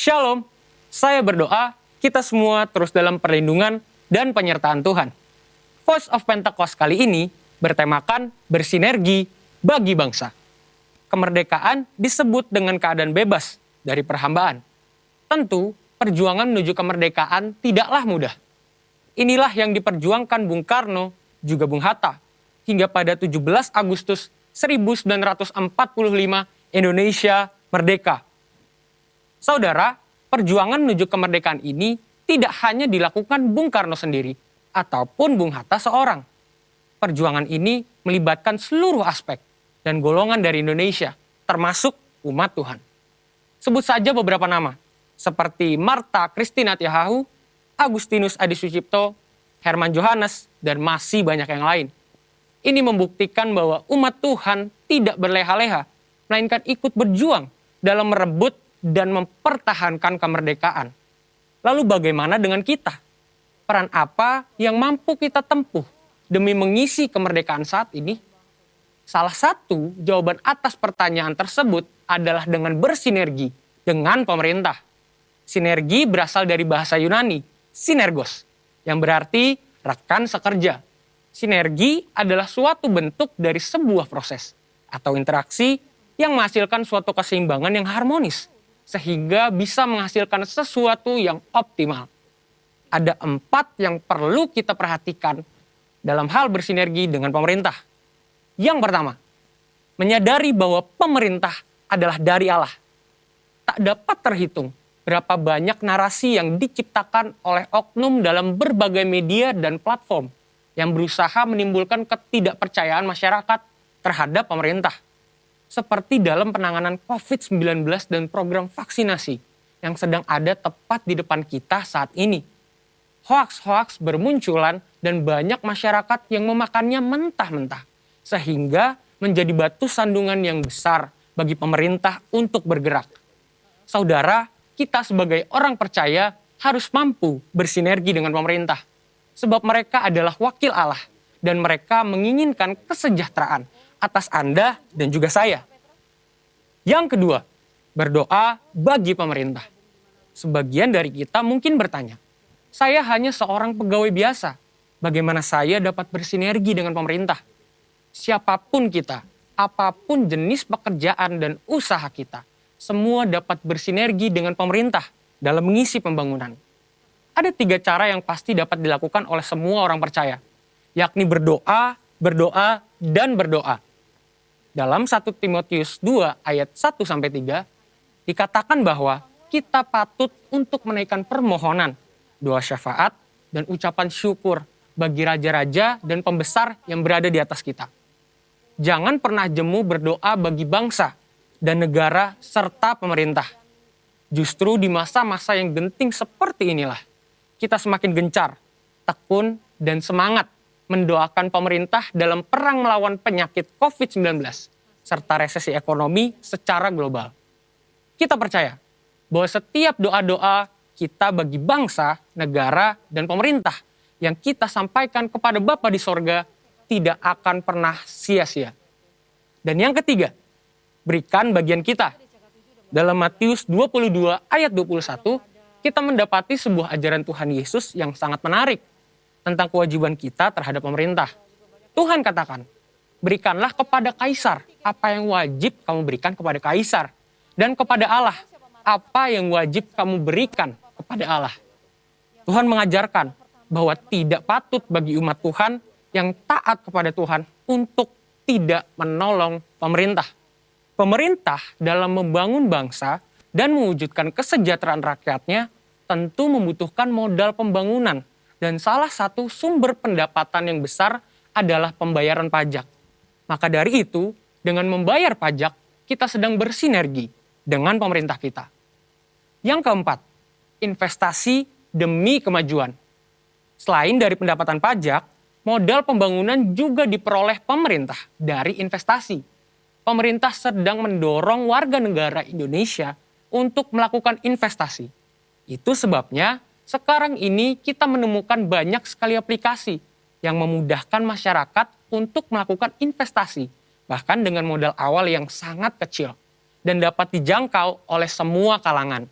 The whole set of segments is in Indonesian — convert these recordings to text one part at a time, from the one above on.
Shalom, saya berdoa kita semua terus dalam perlindungan dan penyertaan Tuhan. Voice of Pentecost kali ini bertemakan bersinergi bagi bangsa. Kemerdekaan disebut dengan keadaan bebas dari perhambaan. Tentu, perjuangan menuju kemerdekaan tidaklah mudah. Inilah yang diperjuangkan Bung Karno, juga Bung Hatta, hingga pada 17 Agustus 1945 Indonesia merdeka. Saudara, perjuangan menuju kemerdekaan ini tidak hanya dilakukan Bung Karno sendiri ataupun Bung Hatta seorang. Perjuangan ini melibatkan seluruh aspek dan golongan dari Indonesia, termasuk umat Tuhan. Sebut saja beberapa nama, seperti Martha Christina Tiahahu, Agustinus Adi Sucipto, Herman Johannes, dan masih banyak yang lain. Ini membuktikan bahwa umat Tuhan tidak berleha-leha, melainkan ikut berjuang dalam merebut dan mempertahankan kemerdekaan. Lalu bagaimana dengan kita? Peran apa yang mampu kita tempuh demi mengisi kemerdekaan saat ini? Salah satu jawaban atas pertanyaan tersebut adalah dengan bersinergi dengan pemerintah. Sinergi berasal dari bahasa Yunani, sinergos, yang berarti rekan sekerja. Sinergi adalah suatu bentuk dari sebuah proses atau interaksi yang menghasilkan suatu keseimbangan yang harmonis, sehingga bisa menghasilkan sesuatu yang optimal. Ada 4 yang perlu kita perhatikan dalam hal bersinergi dengan pemerintah. Yang pertama, menyadari bahwa pemerintah adalah dari Allah. Tak dapat terhitung berapa banyak narasi yang diciptakan oleh oknum dalam berbagai media dan platform yang berusaha menimbulkan ketidakpercayaan masyarakat terhadap pemerintah. Seperti dalam penanganan COVID-19 dan program vaksinasi yang sedang ada tepat di depan kita saat ini. Hoaks-hoaks bermunculan dan banyak masyarakat yang memakannya mentah-mentah, sehingga menjadi batu sandungan yang besar bagi pemerintah untuk bergerak. Saudara, kita sebagai orang percaya harus mampu bersinergi dengan pemerintah, sebab mereka adalah wakil Allah dan mereka menginginkan kesejahteraan atas Anda dan juga saya. Yang kedua, berdoa bagi pemerintah. Sebagian dari kita mungkin bertanya, saya hanya seorang pegawai biasa, bagaimana saya dapat bersinergi dengan pemerintah? Siapapun kita, apapun jenis pekerjaan dan usaha kita, semua dapat bersinergi dengan pemerintah dalam mengisi pembangunan. Ada 3 cara yang pasti dapat dilakukan oleh semua orang percaya, yakni berdoa, berdoa, dan berdoa. Dalam 1 Timotius 2 ayat 1-3 dikatakan bahwa kita patut untuk menaikkan permohonan, doa syafaat, dan ucapan syukur bagi raja-raja dan pembesar yang berada di atas kita. Jangan pernah jemu berdoa bagi bangsa dan negara serta pemerintah. Justru di masa-masa yang genting seperti inilah, kita semakin gencar, tekun, dan semangat mendoakan pemerintah dalam perang melawan penyakit COVID-19 serta resesi ekonomi secara global. Kita percaya bahwa setiap doa-doa kita bagi bangsa, negara, dan pemerintah yang kita sampaikan kepada Bapa di sorga tidak akan pernah sia-sia. Dan yang ketiga, berikan bagian kita. Dalam Matius 22 ayat 21, kita mendapati sebuah ajaran Tuhan Yesus yang sangat menarik tentang kewajiban kita terhadap pemerintah. Tuhan katakan, berikanlah kepada kaisar apa yang wajib kamu berikan kepada kaisar, dan kepada Allah apa yang wajib kamu berikan kepada Allah. Tuhan mengajarkan bahwa tidak patut bagi umat Tuhan yang taat kepada Tuhan untuk tidak menolong pemerintah. Pemerintah dalam membangun bangsa dan mewujudkan kesejahteraan rakyatnya tentu membutuhkan modal pembangunan. Dan salah satu sumber pendapatan yang besar adalah pembayaran pajak. Maka dari itu, dengan membayar pajak, kita sedang bersinergi dengan pemerintah kita. Yang keempat, investasi demi kemajuan. Selain dari pendapatan pajak, modal pembangunan juga diperoleh pemerintah dari investasi. Pemerintah sedang mendorong warga negara Indonesia untuk melakukan investasi. Itu sebabnya sekarang ini kita menemukan banyak sekali aplikasi yang memudahkan masyarakat untuk melakukan investasi, bahkan dengan modal awal yang sangat kecil dan dapat dijangkau oleh semua kalangan.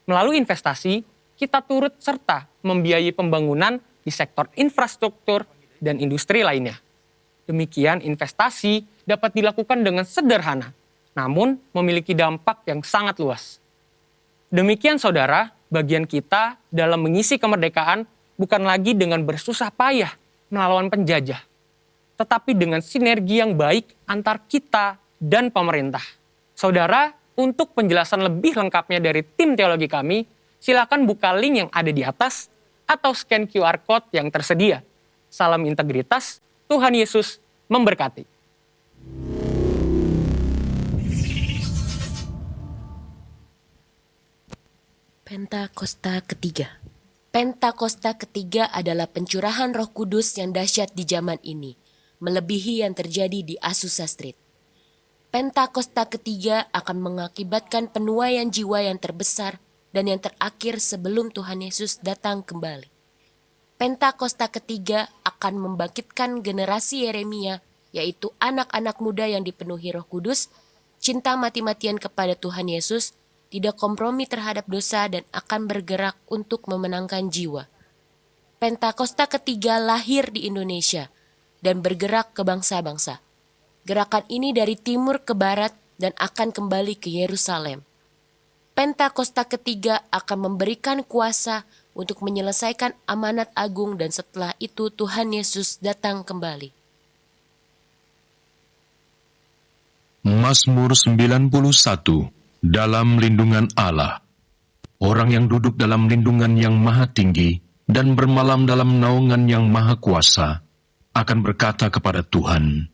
Melalui investasi, kita turut serta membiayai pembangunan di sektor infrastruktur dan industri lainnya. Demikian investasi dapat dilakukan dengan sederhana, namun memiliki dampak yang sangat luas. Demikian saudara, bagian kita dalam mengisi kemerdekaan bukan lagi dengan bersusah payah melawan penjajah, tetapi dengan sinergi yang baik antar kita dan pemerintah. Saudara, untuk penjelasan lebih lengkapnya dari tim teologi kami, silakan buka link yang ada di atas atau scan QR Code yang tersedia. Salam integritas, Tuhan Yesus memberkati. Pentakosta ketiga. Pentakosta ketiga adalah pencurahan Roh Kudus yang dahsyat di zaman ini, melebihi yang terjadi di Azusa Street. Pentakosta ketiga akan mengakibatkan penuaian jiwa yang terbesar dan yang terakhir sebelum Tuhan Yesus datang kembali. Pentakosta ketiga akan membangkitkan generasi Yeremia, yaitu anak-anak muda yang dipenuhi Roh Kudus, cinta mati-matian kepada Tuhan Yesus, tidak kompromi terhadap dosa dan akan bergerak untuk memenangkan jiwa. Pentakosta ketiga lahir di Indonesia dan bergerak ke bangsa-bangsa. Gerakan ini dari timur ke barat dan akan kembali ke Yerusalem. Pentakosta ketiga akan memberikan kuasa untuk menyelesaikan amanat agung dan setelah itu Tuhan Yesus datang kembali. Mazmur 91. Dalam lindungan Allah. Orang yang duduk dalam lindungan yang maha tinggi dan bermalam dalam naungan yang maha kuasa akan berkata kepada Tuhan,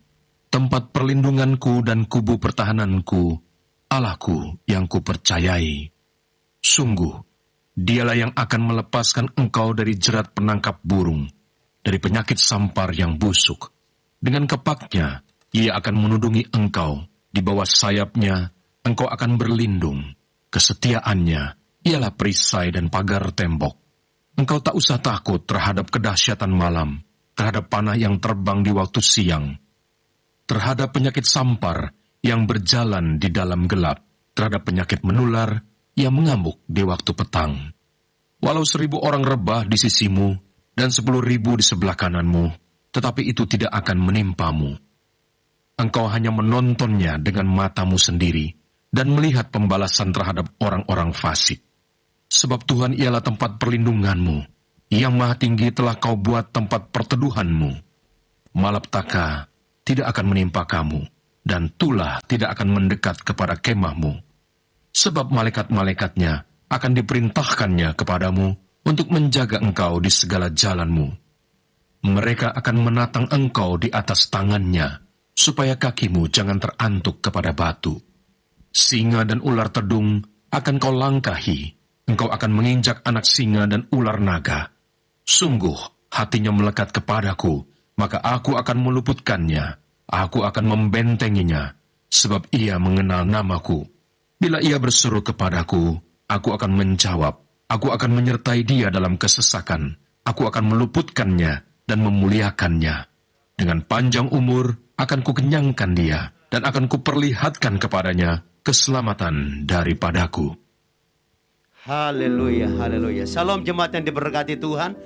tempat perlindunganku dan kubu pertahananku, Allahku yang kupercayai. Sungguh, dialah yang akan melepaskan engkau dari jerat penangkap burung, dari penyakit sampar yang busuk. Dengan kepaknya, ia akan menudungi engkau, di bawah sayapnya, engkau akan berlindung. Kesetiaannya ialah perisai dan pagar tembok. Engkau tak usah takut terhadap kedahsyatan malam, terhadap panah yang terbang di waktu siang, terhadap penyakit sampar yang berjalan di dalam gelap, terhadap penyakit menular yang mengamuk di waktu petang. Walau 1.000 orang rebah di sisimu dan 10.000 di sebelah kananmu, tetapi itu tidak akan menimpamu. Engkau hanya menontonnya dengan matamu sendiri dan melihat pembalasan terhadap orang-orang fasik. Sebab Tuhan ialah tempat perlindunganmu, yang maha tinggi telah kau buat tempat perteduhanmu. Malapetaka tidak akan menimpa kamu, dan tulah tidak akan mendekat kepada kemahmu. Sebab malaikat-malaikatnya akan diperintahkannya kepadamu untuk menjaga engkau di segala jalanmu. Mereka akan menatang engkau di atas tangannya, supaya kakimu jangan terantuk kepada batu. Singa dan ular tedung akan kau langkahi, engkau akan menginjak anak singa dan ular naga. Sungguh, hatinya melekat kepadaku, maka aku akan meluputkannya, aku akan membentenginya, sebab ia mengenal namaku. Bila ia berseru kepadaku, aku akan menjawab, aku akan menyertai dia dalam kesesakan, aku akan meluputkannya dan memuliakannya. Dengan panjang umur akan kukenyangkan dia, dan akan kuperlihatkan kepadanya keselamatan daripadaku. Haleluya, haleluya. Salam jemaat yang diberkati Tuhan.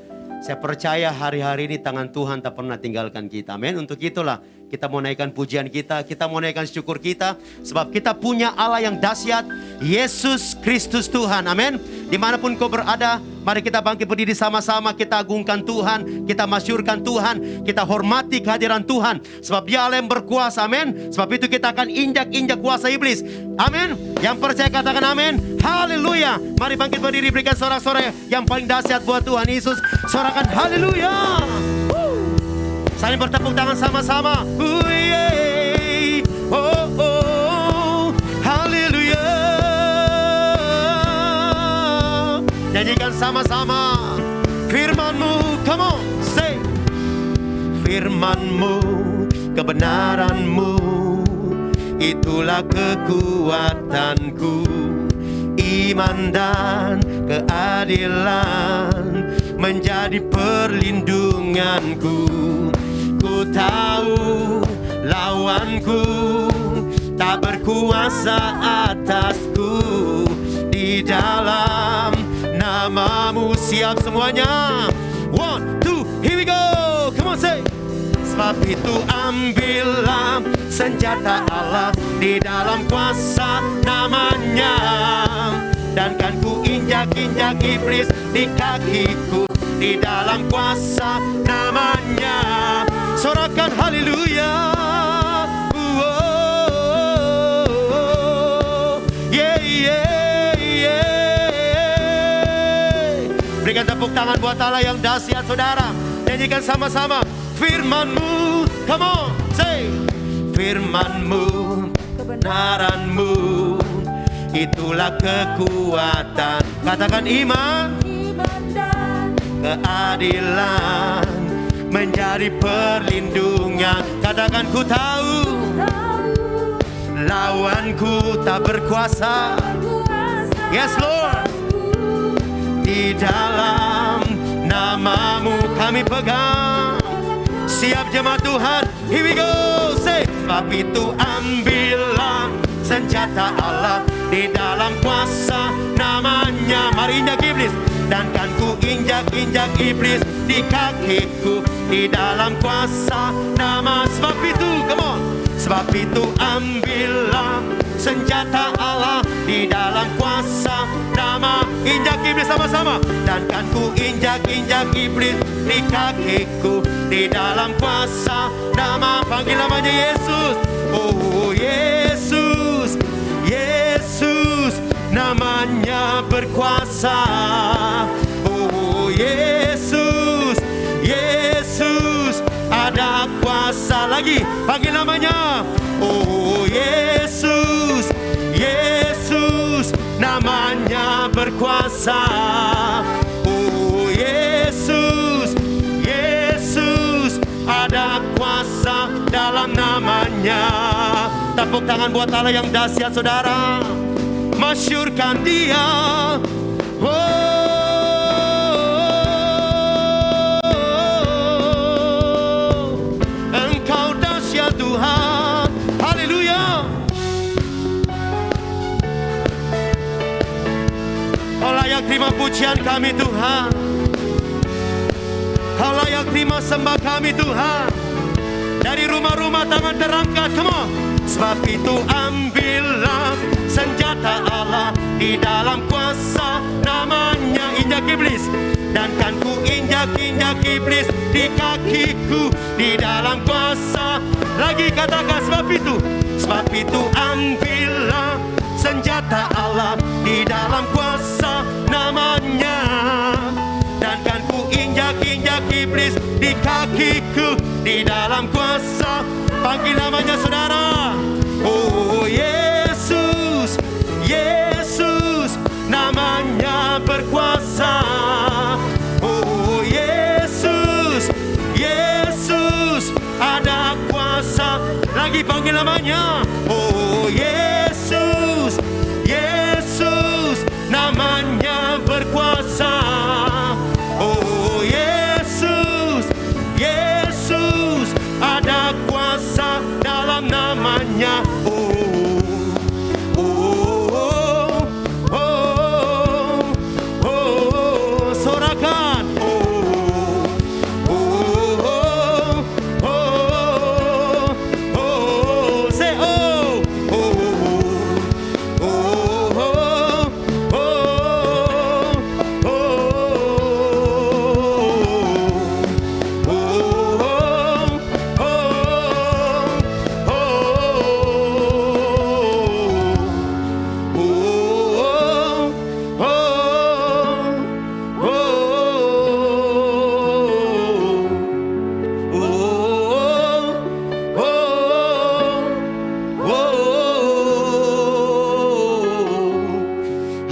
Saya percaya hari-hari ini tangan Tuhan tak pernah tinggalkan kita. Amin. Untuk itulah kita mau naikkan pujian kita mau naikkan syukur kita. Sebab kita punya Allah yang dahsyat, Yesus Kristus Tuhan. Amin. Dimanapun kau berada, mari kita bangkit berdiri sama-sama. Kita agungkan Tuhan, kita masyurkan Tuhan, kita hormati kehadiran Tuhan. Sebab dia Allah yang berkuasa. Amin. Sebab itu kita akan injak-injak kuasa iblis. Amin. Yang percaya katakan amin. Haleluya. Mari bangkit berdiri, berikan sorak-sorak yang paling dahsyat buat Tuhan Yesus. Sorakan haleluya. Saling bertepuk tangan sama-sama. Yeah. Oh, oh. Haleluya. Nyanyikan sama-sama. Firman-Mu, come on, say. Firman-Mu, kebenaran-Mu, itulah kekuatanku. Iman dan keadilan menjadi perlindunganku. Ku tahu lawanku tak berkuasa atasku. Di dalam namamu. Siap semuanya? 1, 2, here we go. Come on, say. Sebab itu ambillah senjata Allah, di dalam kuasa namanya. Dan kan ku injak-injak iblis di kakiku, di dalam kuasa namanya. Sorakan haleluya. Yeah, yeah, yeah. Berikan tepuk tangan buat Allah yang dahsyat, saudara. Nyanyikan sama-sama. Firman-Mu, come on, say. Firman-Mu, kebenaran-Mu, itulah kekuatan. Katakan iman, keadilan menjadi perlindungan. Katakan ku tahu, lawanku tak berkuasa. Yes Lord, di dalam namamu kami pegang. Siap jemaat Tuhan, here we go, say. Sebab itu ambillah senjata Allah, di dalam kuasa namanya. Mari injak iblis, dan kan ku injak-injak iblis di kakiku, di dalam kuasa nama. Sebab itu, come on. Sebab itu ambillah senjata Allah, di dalam kuasa nama. Injak iblis sama-sama. Dan kan ku injak-injak iblis di kakiku, di dalam kuasa nama. Panggil namanya Yesus. Oh Yesus, Yesus, namanya berkuasa. Oh Yesus, Yesus, ada kuasa. Lagi, panggil namanya. Oh Yesus, Yesus, namanya berkuasa. Oh Yesus, Yesus, ada kuasa dalam namanya. Tepuk tangan buat Allah yang dahsyat, saudara. Masyurkan dia. Engkau dahsyat Tuhan. Haleluya. Kau layak terima pujian kami Tuhan. Kau layak terima sembah kami Tuhan. Dari rumah-rumah tangan terangkat, come on. Sebab itu ambillah senjata Allah, di dalam kuasa namanya. Injak iblis, dan kan ku injak-injak iblis di kakiku, di dalam kuasa. Lagi katakan, sebab itu ambillah senjata Allah, di dalam kuasa namanya. Dan kan ku injak-injak iblis di kakiku, di dalam kuasa. Panggil namanya saudara. Oh Yesus, Yesus, namanya berkuasa. Oh Yesus, Yesus, ada kuasa. Lagi panggil namanya. Oh Yesus, Yesus, namanya berkuasa. Oh Yesus, Yesus, ada kuasa dalam namanya. Sorakan. Say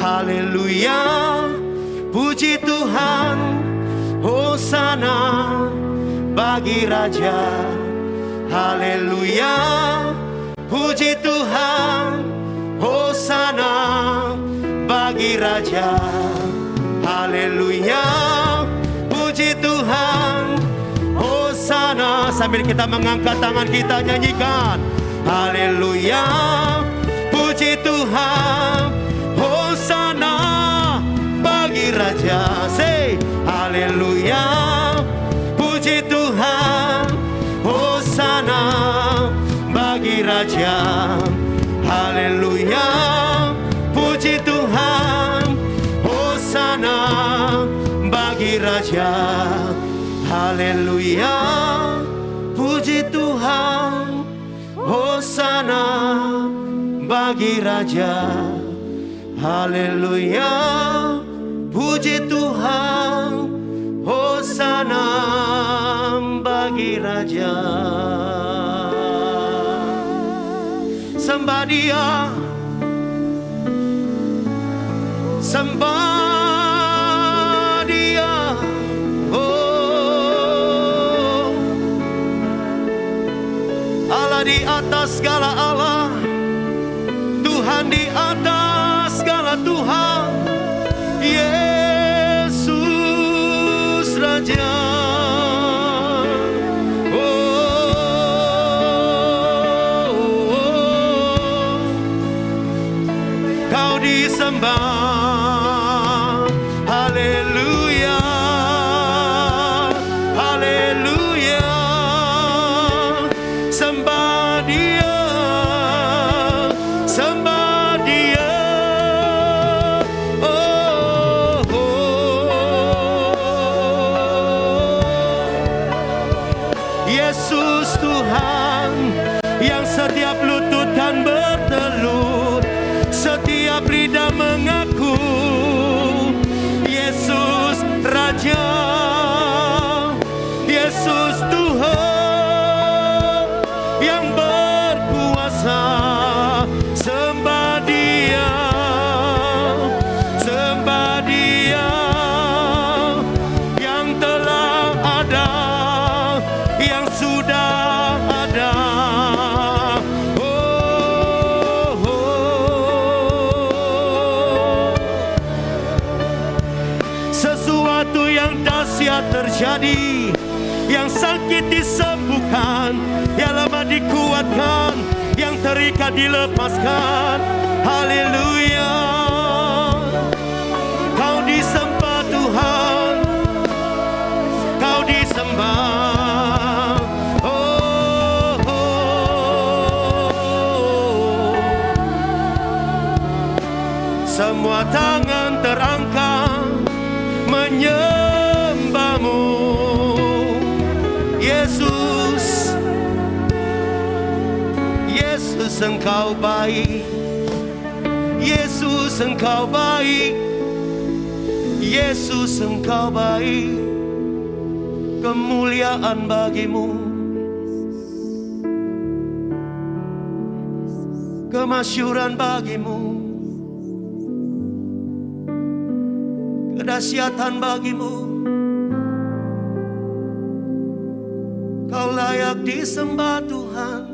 Haleluya, puji Tuhan, Hosana bagi Raja. Haleluya, puji Tuhan, Hosana bagi Raja. Haleluya, puji Tuhan, Hosana. Sambil kita mengangkat tangan kita nyanyikan. Haleluya, puji Tuhan, Hosana bagi Raja. Raja. Say haleluya, puji Tuhan. Hosana bagi Raja. Haleluya, puji Tuhan. Hosana bagi Raja. Haleluya, puji Tuhan. Hosana bagi Raja. Haleluya, puji Tuhan. Hosana bagi Raja. Sembah Dia, sembah Dia. Oh, Allah di atas segala Allah, Tuhan di atas segala Tuhan, Yesus Raja. Kau disembah, haleluya, haleluya. Sembah Dia, sembah Dia. Oh, Yesus Tuhan yang setiap lutut kan bertelut, setiap lidah mengaku Yesus Raja, Yesus Tuhan yang berkuasa. Sembah Dia, sembah Dia yang telah ada, yang sudah ada. Sesuatu yang dahsyat terjadi, yang sakit disembuhkan, yang lemah dikuatkan, yang terikat dilepaskan. Haleluya, Kau disembah Tuhan, Kau disembah. Oh, oh. Semua tangan terangkat menyembahmu, Yesus. Yesus Engkau baik, Yesus Engkau baik, Yesus Engkau baik. Kemuliaan bagimu, kemasyuran bagimu, kedahsyatan bagimu. Kau layak disembah Tuhan.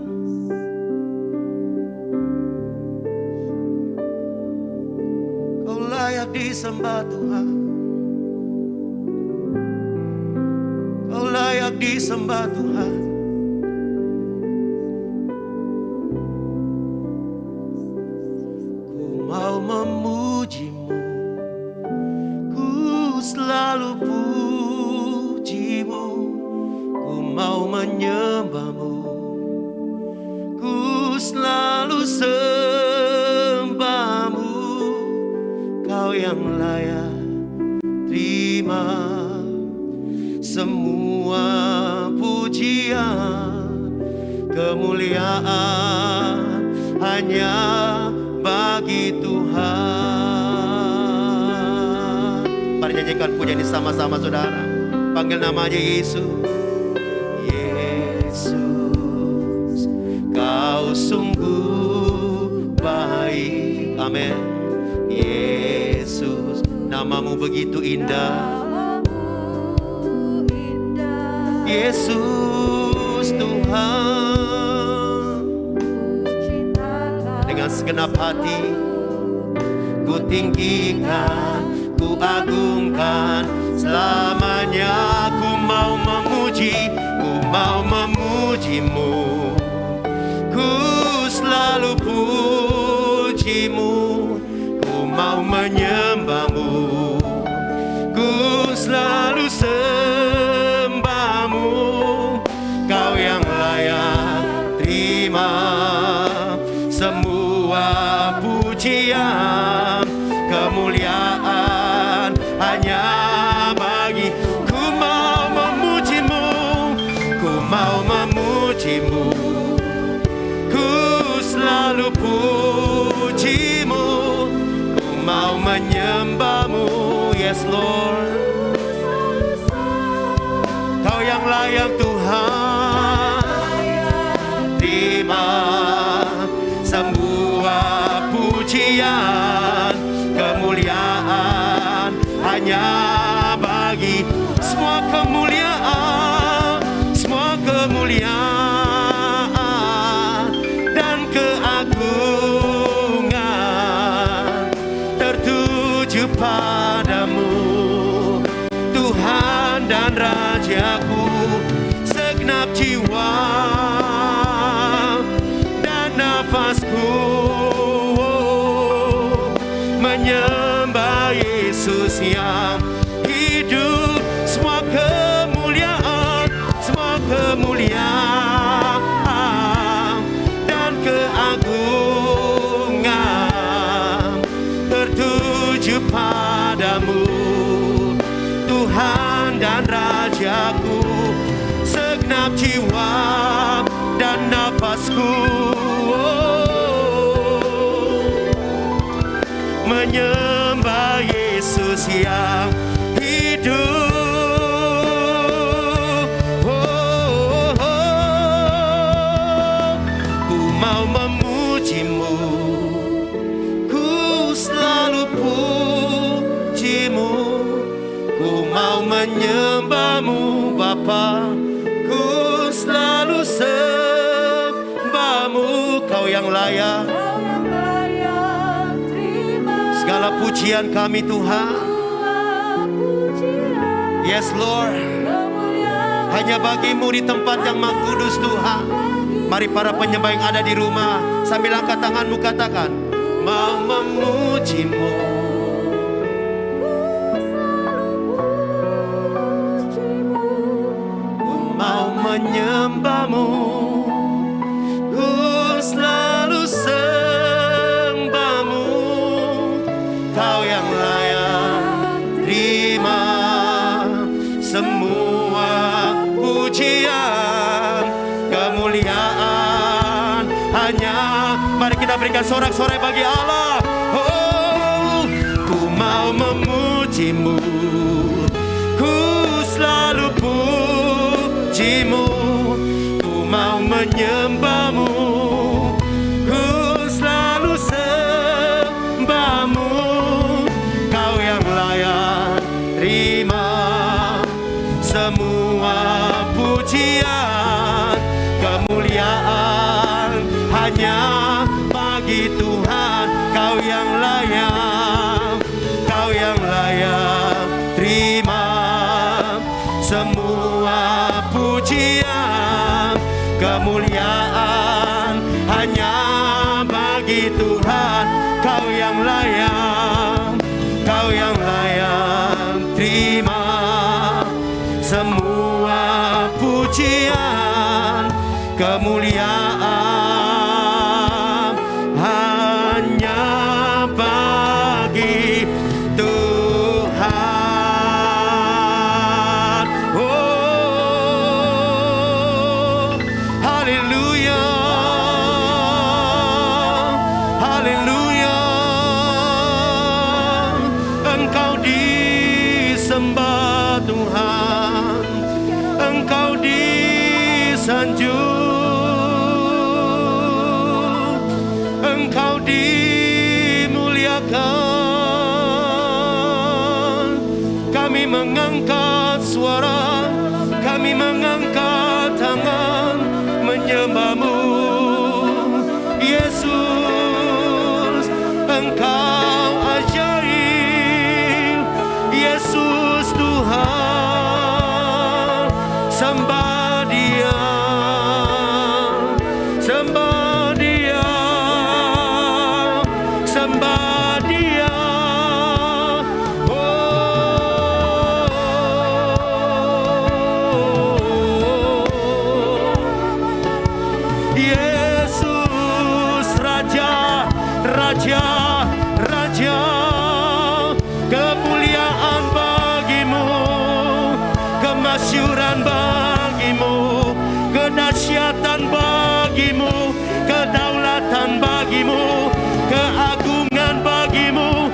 Kau layak disembah Tuhan. Kau layak disembah Tuhan. Ku mau memujimu, ku selalu pujimu. Ku mau menyembahmu, ku selalu sembahmu. Kau yang layak terima semua pujian, kemuliaan hanya bagi Tuhan. Mari nyanyikan pujian ini sama-sama saudara. Panggil namanya Yesus. Yesus, Kau sungguh baik. Amin. Yesus, namamu begitu indah. Yesus Tuhan, dengan segenap hati ku tinggikan, ku agungkan selamanya. Ku mau memuji, ku mau memujimu, ku selalu pujimu. Ku mau menyembahmu, hanya bagi. Ku mau memujimu, ku mau memujimu, ku selalu pujimu, ku mau menyembahmu. Yes Lord, Kau yang layak Tuhan, terima semua pujian, kemuliaan hanya bagi. Semua kemuliaan, semua kemuliaan dan keagungan tertuju padamu, Tuhan dan Rajaku. Segenap jiwa dan nafasku menyembah Yesus yang hidup. Semua kemuliaan, semua kemuliaan dan keagungan tertuju padamu, Tuhan dan Rajaku. Segenap jiwa dan nafasku menyembah Yesus yang hidup. Ku mau memujimu, ku selalu pujimu, ku mau menyembahmu Bapa, ku selalu sembahmu. Kau yang layak segala pujian kami Tuhan. Yes Lord, hanya bagimu di tempat yang maha kudus Tuhan. Mari para penyembah yang ada di rumah, sambil angkat tanganmu katakan, mau memujimu, ku mau menyembahmu, ku selalu sembahmu. Kau yang layak terima semua pujian, kemuliaan hanya. Mari kita berikan sorak-sorai bagi Allah. Oh, ku mau memujimu, ku selalu pujimu, ku mau menyembahmu, ku selalu sembahmu. Kau yang layak terima semua pujian, kemuliaan hanya bagi Tuhan. Kau yang layak, kau yang layak terima semua pujian, kemuliaan hanya bagi Tuhan. Kau yang layak, kau yang layak terima semua pujian, kemuliaan hanya bagi Tuhan. Oh, haleluya, haleluya. Engkau disembah Tuhan, Engkau disanjung, Engkau dimuliakan. Kami mengangkat suara, kami mengangkat tangan menyembahmu Yesus. Engkau ajaib Yesus Tuhan. Sembah Dia, sembah Dia, sembah Dia. Yesus Raja, Raja, Raja, kemuliaan kemasyuran bagimu, kedahsyatan bagimu, kedaulatan bagimu, keagungan bagimu.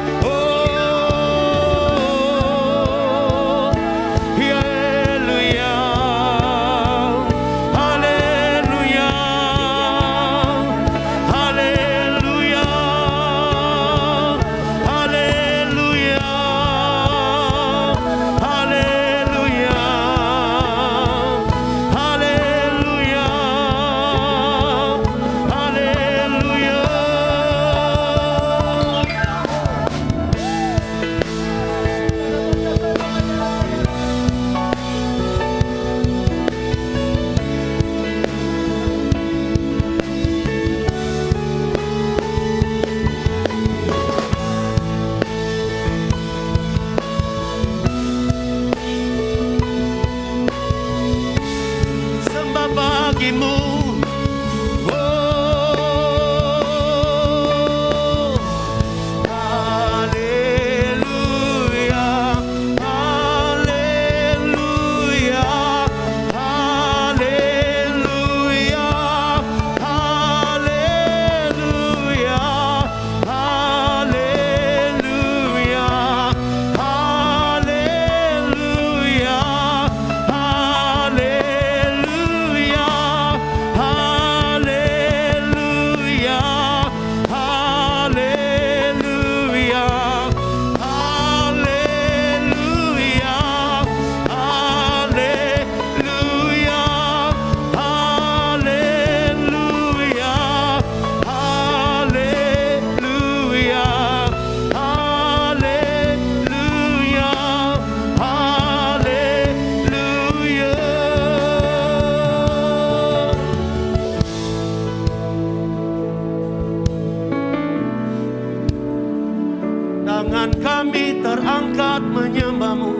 Tangan kami terangkat menyembah-Mu,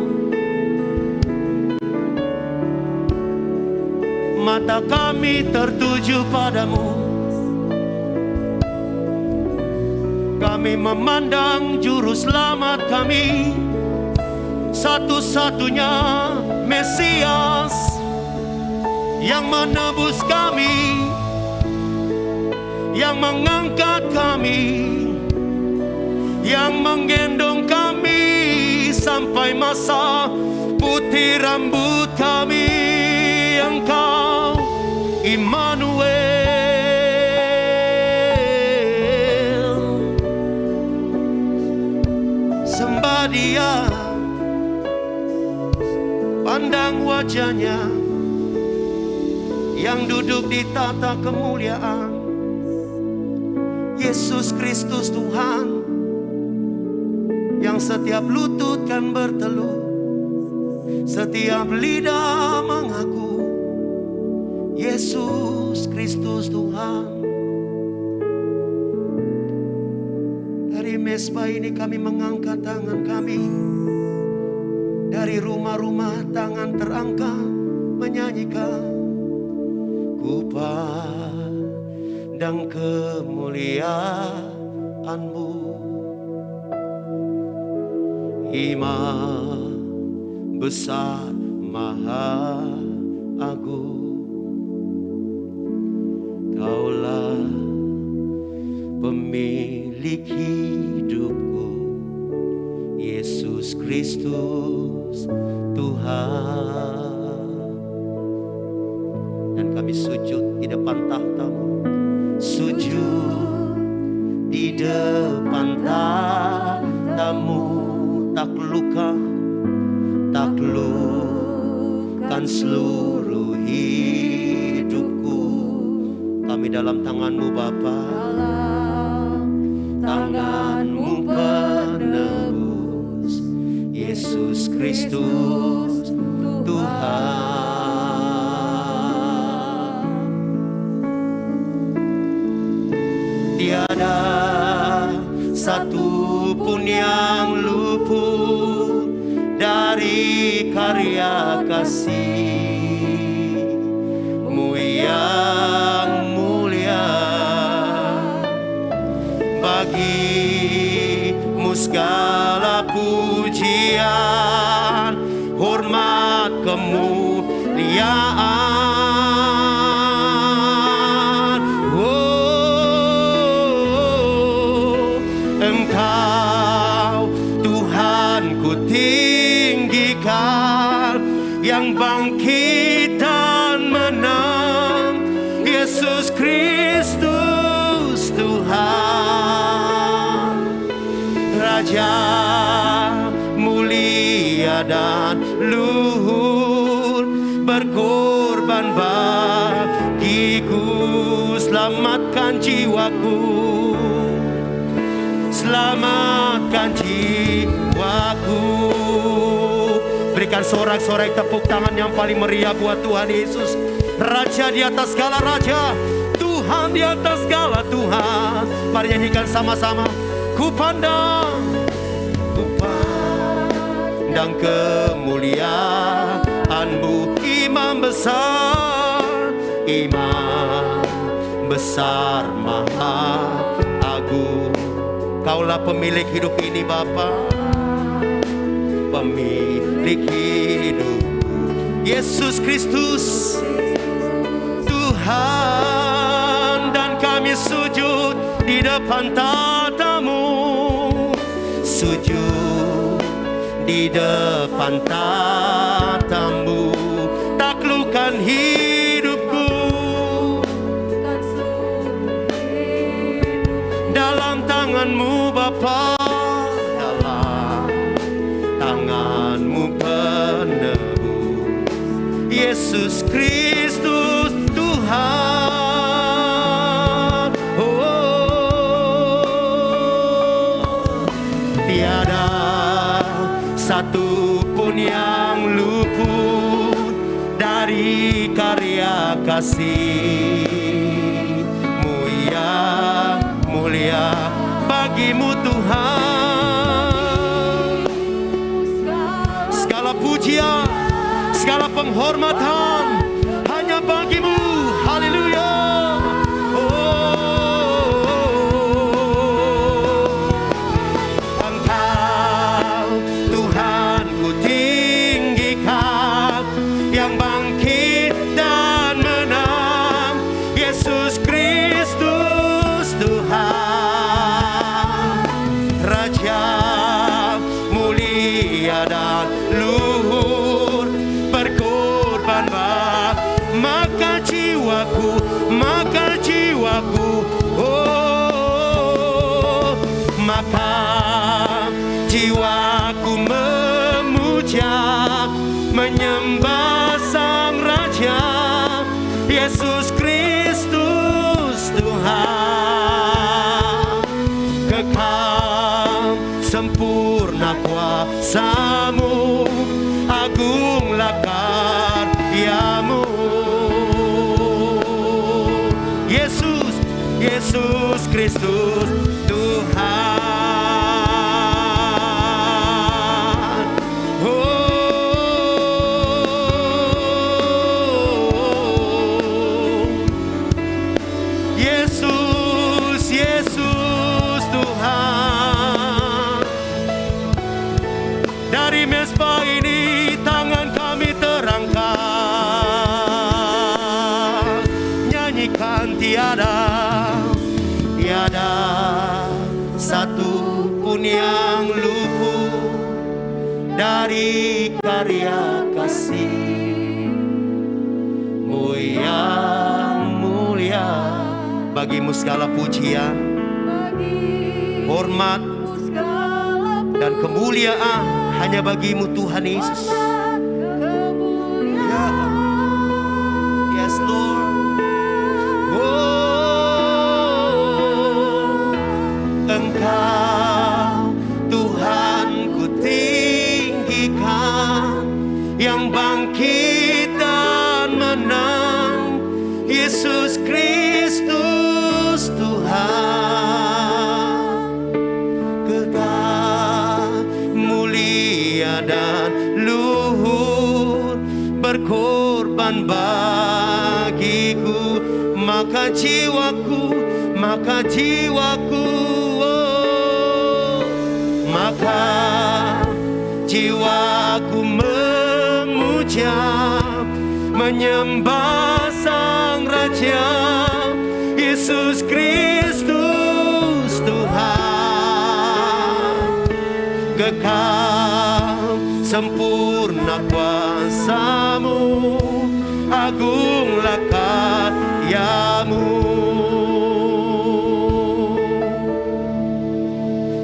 mata kami tertuju padamu. Kami memandang juru selamat kami, satu-satunya Mesias yang menebus kami, yang mengangkat kami, yang menggendong kami sampai masa putih rambut kami. Engkau Immanuel, sembah Dia, pandang wajahnya yang duduk di tata kemuliaan. Yesus Kristus Tuhan, yang setiap lutut kan berteluh, setiap lidah mengaku Yesus Kristus Tuhan. Dari mezbah ini kami mengangkat tangan kami, dari rumah-rumah tangan terangkat menyanyikan, ku pandang kemuliaan-Mu, Imam besar maha agung. Kaulah pemilik hidupku, Yesus Kristus Tuhan. Dan kami sujud di depan tahta-Mu, sujud di depan tahta-Mu, taklukkan seluruh hidupku. Kami dalam tangan-Mu Bapa, tangan-Mu penebus, Yesus Kristus Tuhan. Tiada satu pun yang luput dari karya kasih-Mu yang mulia. Bagi-Mu segala pujian, hormat, kemuliaan kemuliaan. Oh, Engkau Tuhan ku tinggikan, yang bangkit dan menang, Yesus Kristus Tuhan. Raja mulia dan luhur, berkorban bagiku, selamatkan jiwaku, selamatkan jiwaku. Berikan sorak-sorai tepuk tangan yang paling meriah buat Tuhan Yesus. Raja di atas segala raja, Tuhan di atas segala Tuhan. Mari nyanyikan sama-sama. Ku pandang kemuliaan-Mu, Imam besar maha agung. Kaulah pemilik hidup ini Bapa, pemilik hidupku, Yesus Kristus Tuhan. Dan kami sujud di depan tatamu, sujud di depan tatamu, taklukkan hidupku dalam tangan-Mu Bapa, dalam tangan-Mu penebus, Yesus Kristus Tuhan. Oh, tiada satu pun yang luput dari karya kasih-Mu yang mulia. Bagi-Mu Tuhan segala pujian, segala penghormatan hanya bagi-Mu. Haleluya. Menyembah Sang Raja, Yesus Kristus Tuhan. Kekal sempurna kuasa-Mu, agunglah karya-Mu. Yesus, Yesus Kristus Tuhan. Tiada satu pun yang luput dari karya kasih-Mu yang mulia. Bagi-Mu segala pujian, hormat, dan kemuliaan hanya bagi-Mu Tuhan Yesus. Yes Lord. Engkau Tuhan ku tinggikan, yang bangkit dan menang, Yesus Kristus Tuhan. Kekal mulia dan luhur, berkorban bagiku, maka jiwaku maka jiwaku memuja, menyembah Sang Raja, Yesus Kristus Tuhan. Kekal sempurna kuasa-Mu, agunglah karya-Mu.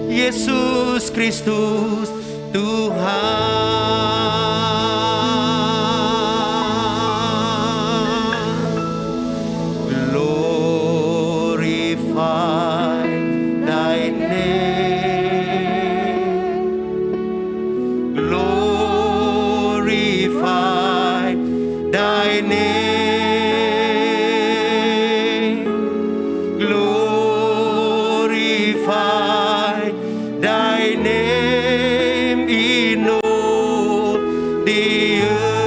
Yesus Kristus Tuhan. Glorify Thy name. Glorify Thy name. Glorify Thy name in all the earth.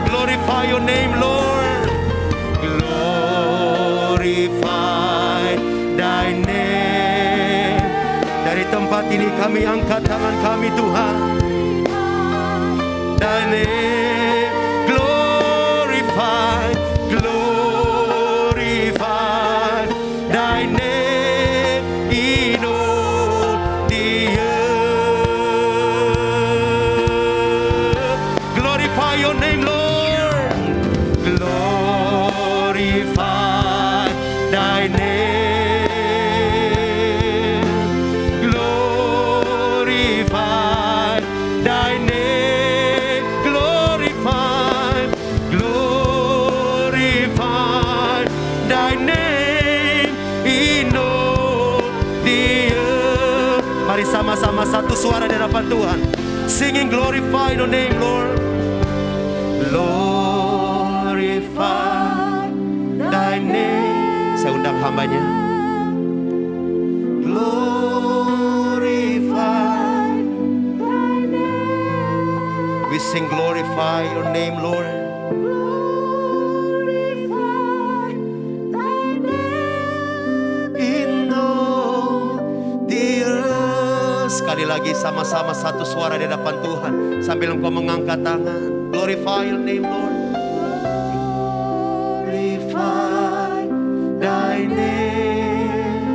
Glorify Your name, Lord. Glorify Thy name. Dari tempat ini kami angkat tangan kami, Tuhan. Thy name. Glorify, glorify Thy name in all the earth. Glorify Your name, Lord. Glorify Thy name. Glorify Thy name. Glorify, glorify Thy name in all the earth. Mari sama-sama satu suara di hadapan Tuhan. Singing glorify Your name, Lord. Glorify Thy name. Saya undang hambanya. Glorify Thy name. We sing glorify Your name, Lord. Glorify Thy name in all the earth. Sekali lagi sama-sama satu suara di hadapan Tuhan sambil engkau mengangkat tangan. Glorify Your name, Lord. Glorify Thy name.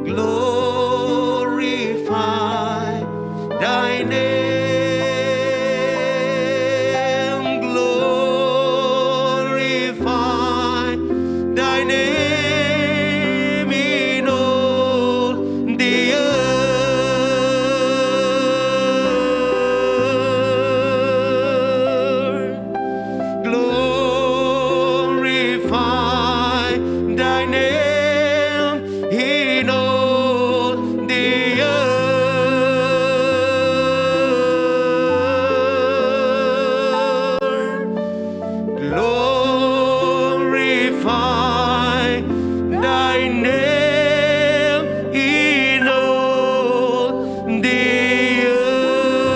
Glorify Thy name. Glorify Thy name in all the earth. Glorify Thy name in all the earth. Glorify Thy name in all the earth.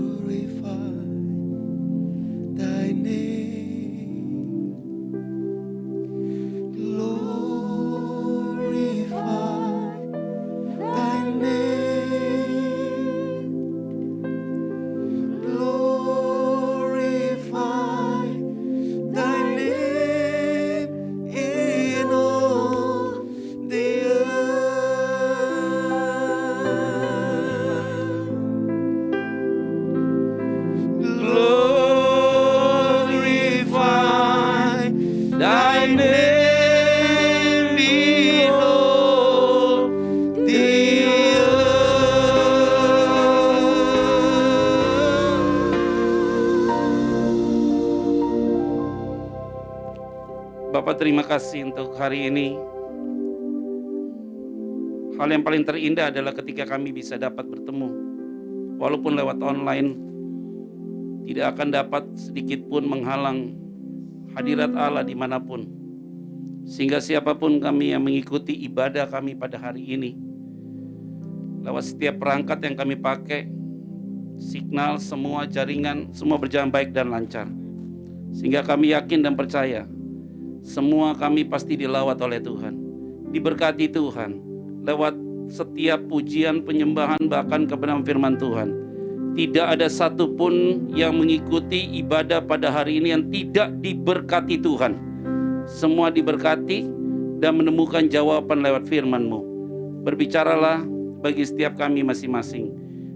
Glorify Thy name. Glorify Thy name. Glorify Thy name in all the earth. Glorify Thy name in all the earth. Bapak terima kasih untuk hari ini. Hal yang paling terindah adalah ketika kami bisa dapat bertemu walaupun lewat online, tidak akan dapat sedikit pun menghalang hadirat Allah dimanapun. Sehingga siapapun kami yang mengikuti ibadah kami pada hari ini, lewat setiap perangkat yang kami pakai, signal, semua jaringan, semua berjalan baik dan lancar. Sehingga kami yakin dan percaya, semua kami pasti dilawat oleh Tuhan, diberkati Tuhan, lewat setiap pujian, penyembahan, bahkan kebenaran firman Tuhan. Tidak ada satupun yang mengikuti ibadah pada hari ini yang tidak diberkati Tuhan. Semua diberkati dan menemukan jawaban lewat firman-Mu. Berbicaralah bagi setiap kami masing-masing.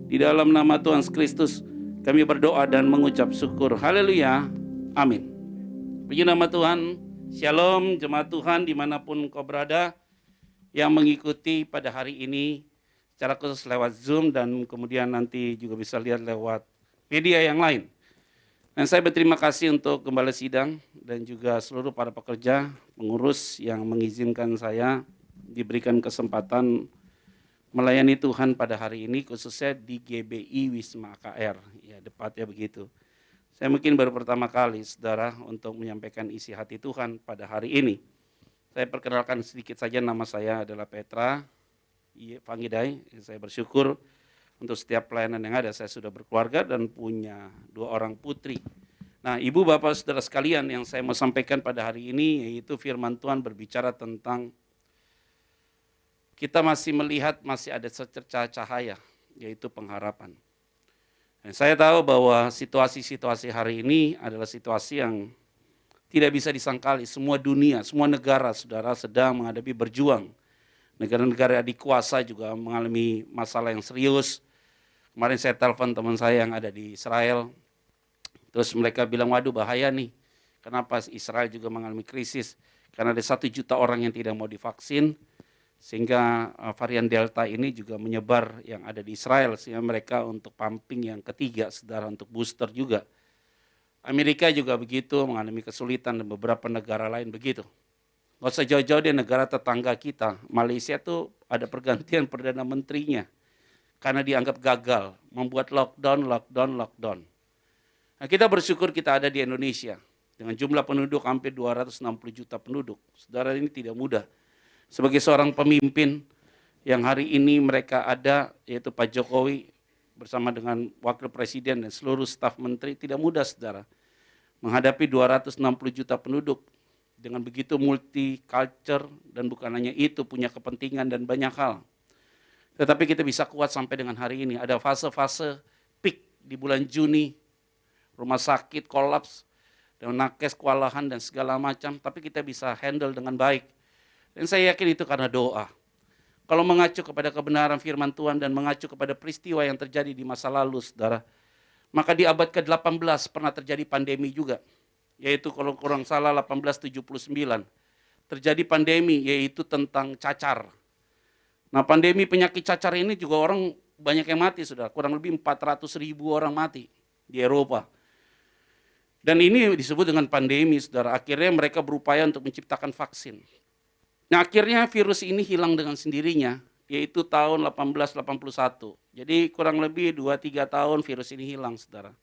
Di dalam nama Tuhan Kristus kami berdoa dan mengucap syukur. Haleluya. Amin. Puji nama Tuhan. Shalom jemaat Tuhan dimanapun kau berada yang mengikuti pada hari ini secara khusus lewat Zoom dan kemudian nanti juga bisa lihat lewat media yang lain. Dan saya berterima kasih untuk Gembala Sidang dan juga seluruh para pekerja, pengurus yang mengizinkan saya diberikan kesempatan melayani Tuhan pada hari ini, khususnya di GBI Wisma KR, ya tepatnya begitu. Saya mungkin baru pertama kali, saudara, untuk menyampaikan isi hati Tuhan pada hari ini. Saya perkenalkan sedikit saja, nama saya adalah Petra Pangidai. Saya bersyukur untuk setiap pelayanan yang ada. Saya sudah berkeluarga dan punya 2 orang putri. Nah, ibu bapak saudara sekalian, yang saya mau sampaikan pada hari ini yaitu firman Tuhan berbicara tentang kita masih melihat masih ada secercah cahaya, yaitu pengharapan. Dan saya tahu bahwa situasi-situasi hari ini adalah situasi yang tidak bisa disangkali. Semua dunia, semua negara saudara sedang menghadapi berjuang. Negara-negara adik kuasa juga mengalami masalah yang serius. Kemarin saya telepon teman saya yang ada di Israel, terus mereka bilang, waduh bahaya nih, kenapa Israel juga mengalami krisis, karena ada 1 juta orang yang tidak mau divaksin, sehingga varian Delta ini juga menyebar yang ada di Israel, sehingga mereka untuk pumping yang ketiga, saudara, untuk booster juga. Amerika juga begitu, mengalami kesulitan dan beberapa negara lain begitu. Nggak usah jauh-jauh di negara tetangga kita, Malaysia tuh ada pergantian Perdana Menterinya, karena dianggap gagal, membuat lockdown. Nah, kita bersyukur kita ada di Indonesia, dengan jumlah penduduk hampir 260 juta penduduk. Saudara, ini tidak mudah. Sebagai seorang pemimpin yang hari ini mereka ada, yaitu Pak Jokowi, bersama dengan Wakil Presiden dan seluruh staf menteri, tidak mudah saudara. Menghadapi 260 juta penduduk, dengan begitu multi-culture, dan bukan hanya itu, punya kepentingan dan banyak hal. Tetapi kita bisa kuat sampai dengan hari ini. Ada fase-fase peak di bulan Juni, rumah sakit kolaps, dan nakes kewalahan dan segala macam, tapi kita bisa handle dengan baik. Dan saya yakin itu karena doa. Kalau mengacu kepada kebenaran firman Tuhan dan mengacu kepada peristiwa yang terjadi di masa lalu, saudara, maka di abad ke-18 pernah terjadi pandemi juga, yaitu kalau kurang salah 1879. Terjadi pandemi, yaitu tentang cacar. Nah, pandemi penyakit cacar ini juga orang banyak yang mati, saudara. Kurang lebih 400.000 orang mati di Eropa. Dan ini disebut dengan pandemi, saudara. Akhirnya mereka berupaya untuk menciptakan vaksin. Nah, akhirnya virus ini hilang dengan sendirinya, yaitu tahun 1881. Jadi kurang lebih 2-3 tahun virus ini hilang, saudara.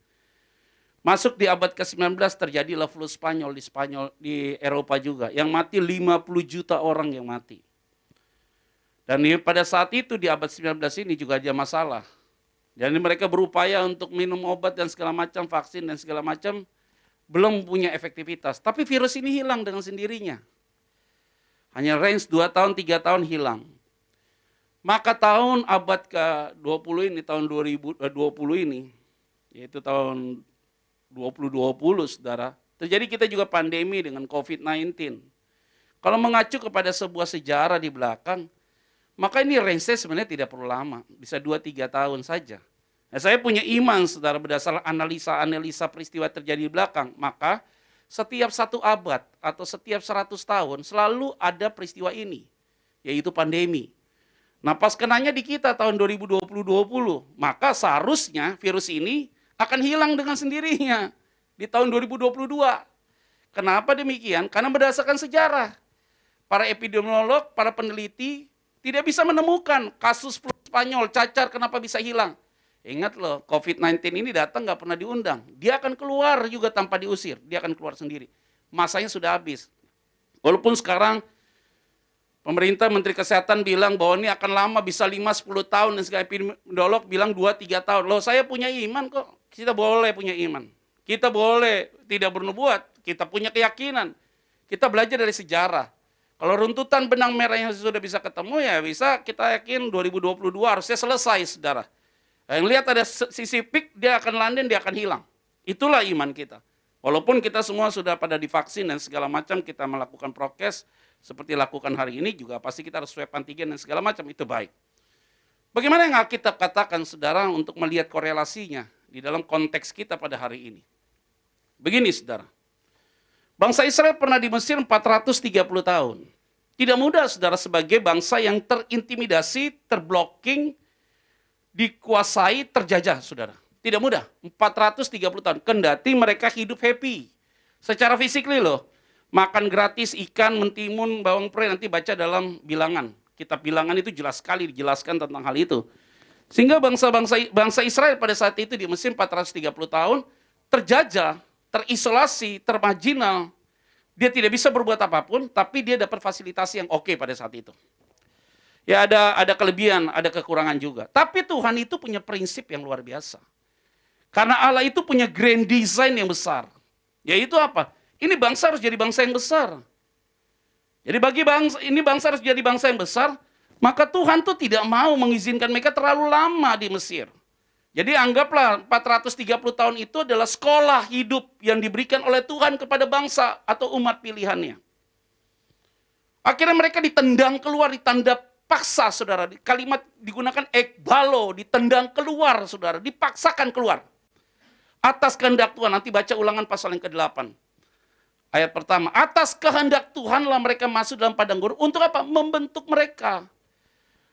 Masuk di abad ke-19 terjadilah flu Spanyol di Eropa juga, yang mati 50 juta orang yang mati. Dan pada saat itu di abad 19 ini juga ada masalah. Jadi mereka berupaya untuk minum obat dan segala macam, vaksin dan segala macam, belum punya efektivitas. Tapi virus ini hilang dengan sendirinya. Hanya range 2 tahun, 3 tahun hilang. Maka tahun abad ke-20 ini, tahun 2020 ini, yaitu tahun 2020, saudara, terjadi kita juga pandemi dengan COVID-19. Kalau mengacu kepada sebuah sejarah di belakang, maka ini range sebenarnya tidak perlu lama, bisa 2-3 tahun saja. Nah, saya punya iman, saudara, berdasarkan analisa peristiwa terjadi di belakang, maka setiap 1 abad atau setiap 100 tahun selalu ada peristiwa ini, yaitu pandemi. Nah, pas kenanya di kita tahun 2020, maka seharusnya virus ini akan hilang dengan sendirinya di tahun 2022. Kenapa demikian? Karena berdasarkan sejarah, para epidemiolog, para peneliti tidak bisa menemukan kasus flu Spanyol, cacar kenapa bisa hilang. Ingat loh, COVID-19 ini datang nggak pernah diundang. Dia akan keluar juga tanpa diusir. Dia akan keluar sendiri. Masanya sudah habis. Walaupun sekarang pemerintah, Menteri Kesehatan bilang bahwa ini akan lama, bisa 5-10 tahun. Dan segala epidemiolog bilang 2-3 tahun. Loh, saya punya iman kok. Kita boleh punya iman. Kita boleh tidak bernubuat. Kita punya keyakinan. Kita belajar dari sejarah. Kalau runtutan benang merah yang sudah bisa ketemu, ya bisa kita yakin 2022 harusnya selesai, saudara. Yang lihat ada sisi peak, dia akan landing, dia akan hilang. Itulah iman kita. Walaupun kita semua sudah pada divaksin dan segala macam, kita melakukan prokes, seperti lakukan hari ini, juga pasti kita harus swab antigen dan segala macam, itu baik. Bagaimana yang Alkitab katakan, saudara, untuk melihat korelasinya di dalam konteks kita pada hari ini? Begini, saudara. Bangsa Israel pernah di Mesir 430 tahun. Tidak mudah, saudara, sebagai bangsa yang terintimidasi, terblocking, dikuasai, terjajah, saudara. Tidak mudah, 430 tahun. Kendati mereka hidup happy. Secara fisikly loh. Makan gratis, ikan, mentimun, bawang pre, nanti baca dalam Bilangan. Kitab Bilangan itu jelas sekali dijelaskan tentang hal itu. Sehingga bangsa Israel pada saat itu di Mesir 430 tahun, terjajah, terisolasi, termarginal. Dia tidak bisa berbuat apapun, tapi dia dapat fasilitasi yang oke pada saat itu. Ya ada kelebihan, ada kekurangan juga. Tapi Tuhan itu punya prinsip yang luar biasa. Karena Allah itu punya grand design yang besar. Yaitu apa? Ini bangsa harus jadi bangsa yang besar. Jadi bagi bangsa harus jadi bangsa yang besar, maka Tuhan tuh tidak mau mengizinkan mereka terlalu lama di Mesir. Jadi anggaplah 430 tahun itu adalah sekolah hidup yang diberikan oleh Tuhan kepada bangsa atau umat pilihannya. Akhirnya mereka ditendang keluar, ditanda paksa, saudara. Kalimat digunakan ekbalo, ditendang keluar, saudara. Dipaksakan keluar. Atas kehendak Tuhan, nanti baca Ulangan pasal yang ke-8. Ayat pertama, atas kehendak Tuhanlah mereka masuk dalam padang gurun. Untuk apa? Membentuk mereka.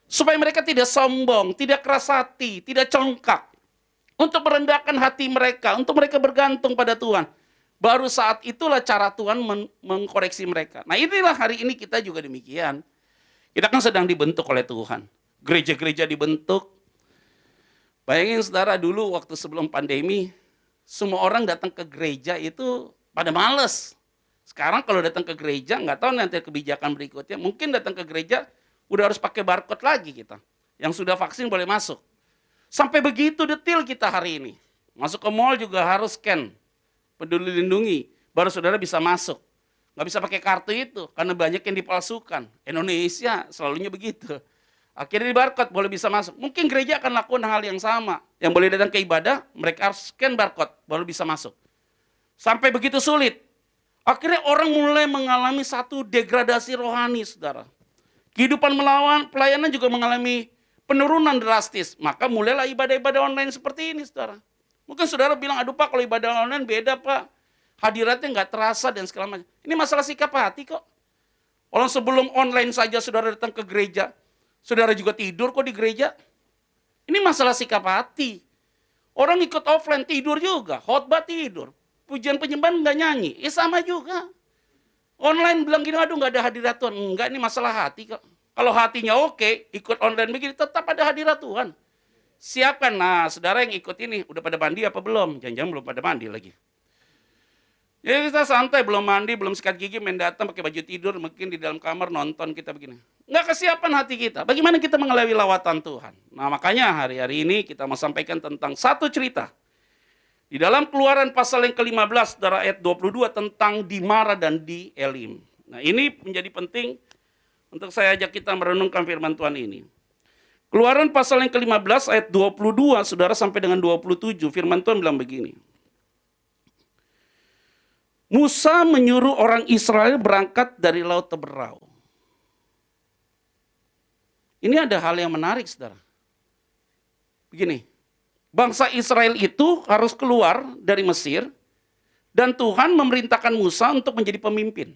Supaya mereka tidak sombong, tidak keras hati, tidak congkak. Untuk merendahkan hati mereka, untuk mereka bergantung pada Tuhan. Baru saat itulah cara Tuhan mengkoreksi mereka. Nah inilah hari ini kita juga demikian. Kita kan sedang dibentuk oleh Tuhan. Gereja-gereja dibentuk. Bayangin saudara dulu waktu sebelum pandemi, semua orang datang ke gereja itu pada males. Sekarang kalau datang ke gereja, nggak tahu nanti kebijakan berikutnya, mungkin datang ke gereja udah harus pakai barcode lagi kita. Yang sudah vaksin boleh masuk. Sampai begitu detail kita hari ini. Masuk ke mall juga harus scan, Peduli Lindungi, baru saudara bisa masuk. Nggak bisa pakai kartu itu, karena banyak yang dipalsukan. Indonesia selalunya begitu. Akhirnya di barcode boleh bisa masuk. Mungkin gereja akan lakukan hal yang sama. Yang boleh datang ke ibadah, mereka harus scan barcode, baru bisa masuk. Sampai begitu sulit. Akhirnya orang mulai mengalami satu degradasi rohani, saudara. Kehidupan pelayanan juga mengalami penurunan drastis. Maka mulailah ibadah-ibadah online seperti ini, saudara. Mungkin saudara bilang, aduh Pak, kalau ibadah online beda Pak. Hadiratnya nggak terasa dan segala macam. Ini masalah sikap hati kok. Orang sebelum online saja saudara datang ke gereja, saudara juga tidur kok di gereja. Ini masalah sikap hati. Orang ikut offline tidur juga, khotbah tidur. Pujian penyembahan nggak nyanyi, sama juga. Online bilang gini, aduh nggak ada hadirat Tuhan. Enggak, ini masalah hati kok. Kalau hatinya oke, ikut online begini, tetap ada hadirat Tuhan. Siapkan, nah saudara yang ikut ini, udah pada mandi apa belum? Jangan-jangan belum pada mandi lagi. Ya kita santai, belum mandi, belum sikat gigi, main datang pakai baju tidur, mungkin di dalam kamar nonton kita begini. Nggak kesiapan hati kita. Bagaimana kita mengalami lawatan Tuhan? Nah makanya hari-hari ini kita mau sampaikan tentang satu cerita. Di dalam Keluaran pasal yang ke-15 dari ayat 22 tentang di Mara dan di Elim. Nah ini menjadi penting untuk saya ajak kita merenungkan firman Tuhan ini. Keluaran pasal yang ke-15 ayat 22 saudara sampai dengan 27 firman Tuhan bilang begini. Musa menyuruh orang Israel berangkat dari Laut Teberau. Ini ada hal yang menarik, saudara. Begini, bangsa Israel itu harus keluar dari Mesir, dan Tuhan memerintahkan Musa untuk menjadi pemimpin.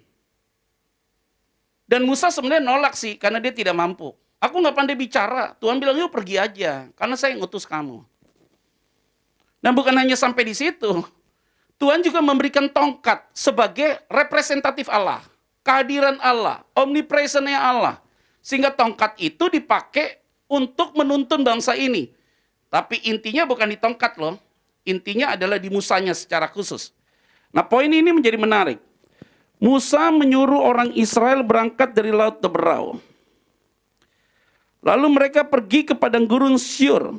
Dan Musa sebenarnya nolak sih, karena dia tidak mampu. Aku nggak pandai bicara, Tuhan bilang, yuk pergi aja, karena saya ngutus kamu. Dan bukan hanya sampai di situ, Tuhan juga memberikan tongkat sebagai representatif Allah. Kehadiran Allah, omnipresence-nya Allah. Sehingga tongkat itu dipakai untuk menuntun bangsa ini. Tapi intinya bukan di tongkat loh. Intinya adalah di Musanya secara khusus. Nah, poin ini menjadi menarik. Musa menyuruh orang Israel berangkat dari Laut Teberau. Lalu mereka pergi ke padang gurun Syur.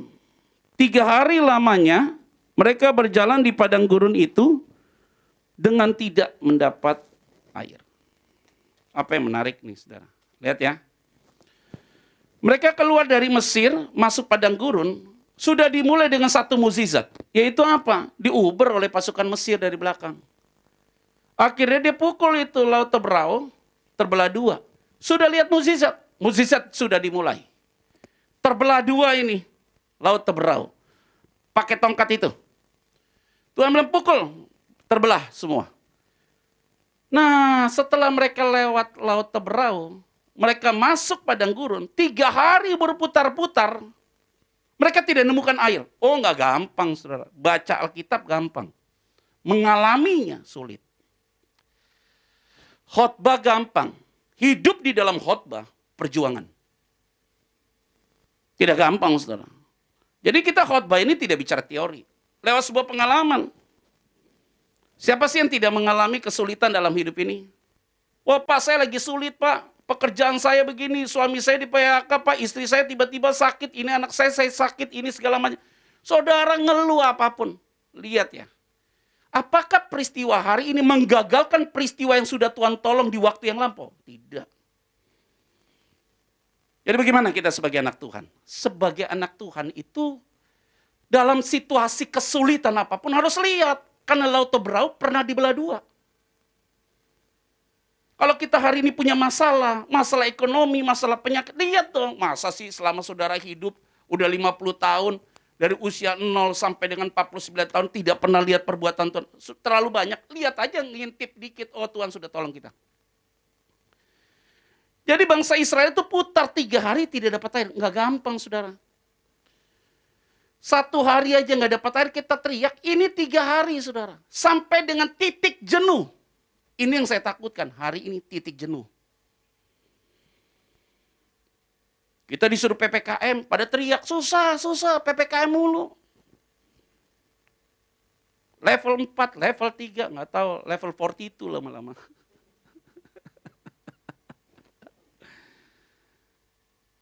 3 hari lamanya mereka berjalan di padang gurun itu dengan tidak mendapat air. Apa yang menarik nih, saudara? Lihat ya. Mereka keluar dari Mesir, masuk padang gurun, sudah dimulai dengan satu mukjizat. Yaitu apa? Diuber oleh pasukan Mesir dari belakang. Akhirnya dia pukul itu Laut Teberau, terbelah 2. Sudah lihat mukjizat. Mukjizat sudah dimulai. Terbelah 2 ini, Laut Teberau. Pakai tongkat itu. Tuhan bilang pukul, terbelah semua. Nah, setelah mereka lewat Laut Teberau, mereka masuk padang gurun, 3 hari berputar-putar, mereka tidak menemukan air. Oh, nggak gampang, saudara. Baca Alkitab gampang. Mengalaminya sulit. Khotbah gampang. Hidup di dalam khotbah, perjuangan. Tidak gampang, saudara. Jadi kita khotbah ini tidak bicara teori. Lewat sebuah pengalaman. Siapa sih yang tidak mengalami kesulitan dalam hidup ini? Wah, Pak, saya lagi sulit, Pak. Pekerjaan saya begini, suami saya di PHK, Pak, istri saya tiba-tiba sakit, ini anak saya sakit, ini segala macam. Saudara ngeluh apapun. Lihat ya. Apakah peristiwa hari ini menggagalkan peristiwa yang sudah Tuhan tolong di waktu yang lampau? Tidak. Jadi bagaimana kita sebagai anak Tuhan? Sebagai anak Tuhan itu dalam situasi kesulitan apapun harus lihat. Karena Laut Teberau pernah dibelah 2. Kalau kita hari ini punya masalah ekonomi, masalah penyakit, lihat dong. Masa sih selama saudara hidup udah 50 tahun, dari usia 0 sampai dengan 49 tahun tidak pernah lihat perbuatan Tuhan. Terlalu banyak, lihat aja ngintip dikit, oh Tuhan sudah tolong kita. Jadi bangsa Israel itu putar 3 hari tidak dapat air. Nggak gampang, saudara. 1 hari aja nggak dapat air, kita teriak. Ini 3 hari, saudara. Sampai dengan titik jenuh. Ini yang saya takutkan, hari ini titik jenuh. Kita disuruh PPKM, pada teriak, susah, PPKM mulu. Level 4, level 3, nggak tahu, level 42 lama-lama.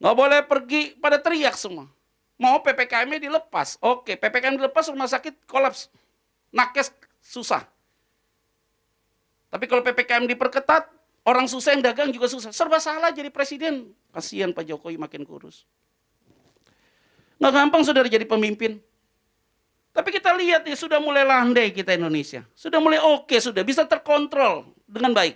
Nggak boleh pergi, pada teriak semua. Mau PPKM-nya dilepas. Oke, PPKM dilepas, rumah sakit kolaps. Nakes susah. Tapi kalau PPKM diperketat, orang susah yang dagang juga susah. Serba salah jadi presiden. Kasihan Pak Jokowi makin kurus. Nggak gampang saudara jadi pemimpin. Tapi kita lihat ya, sudah mulai landai kita Indonesia. Sudah mulai oke, sudah bisa terkontrol dengan baik.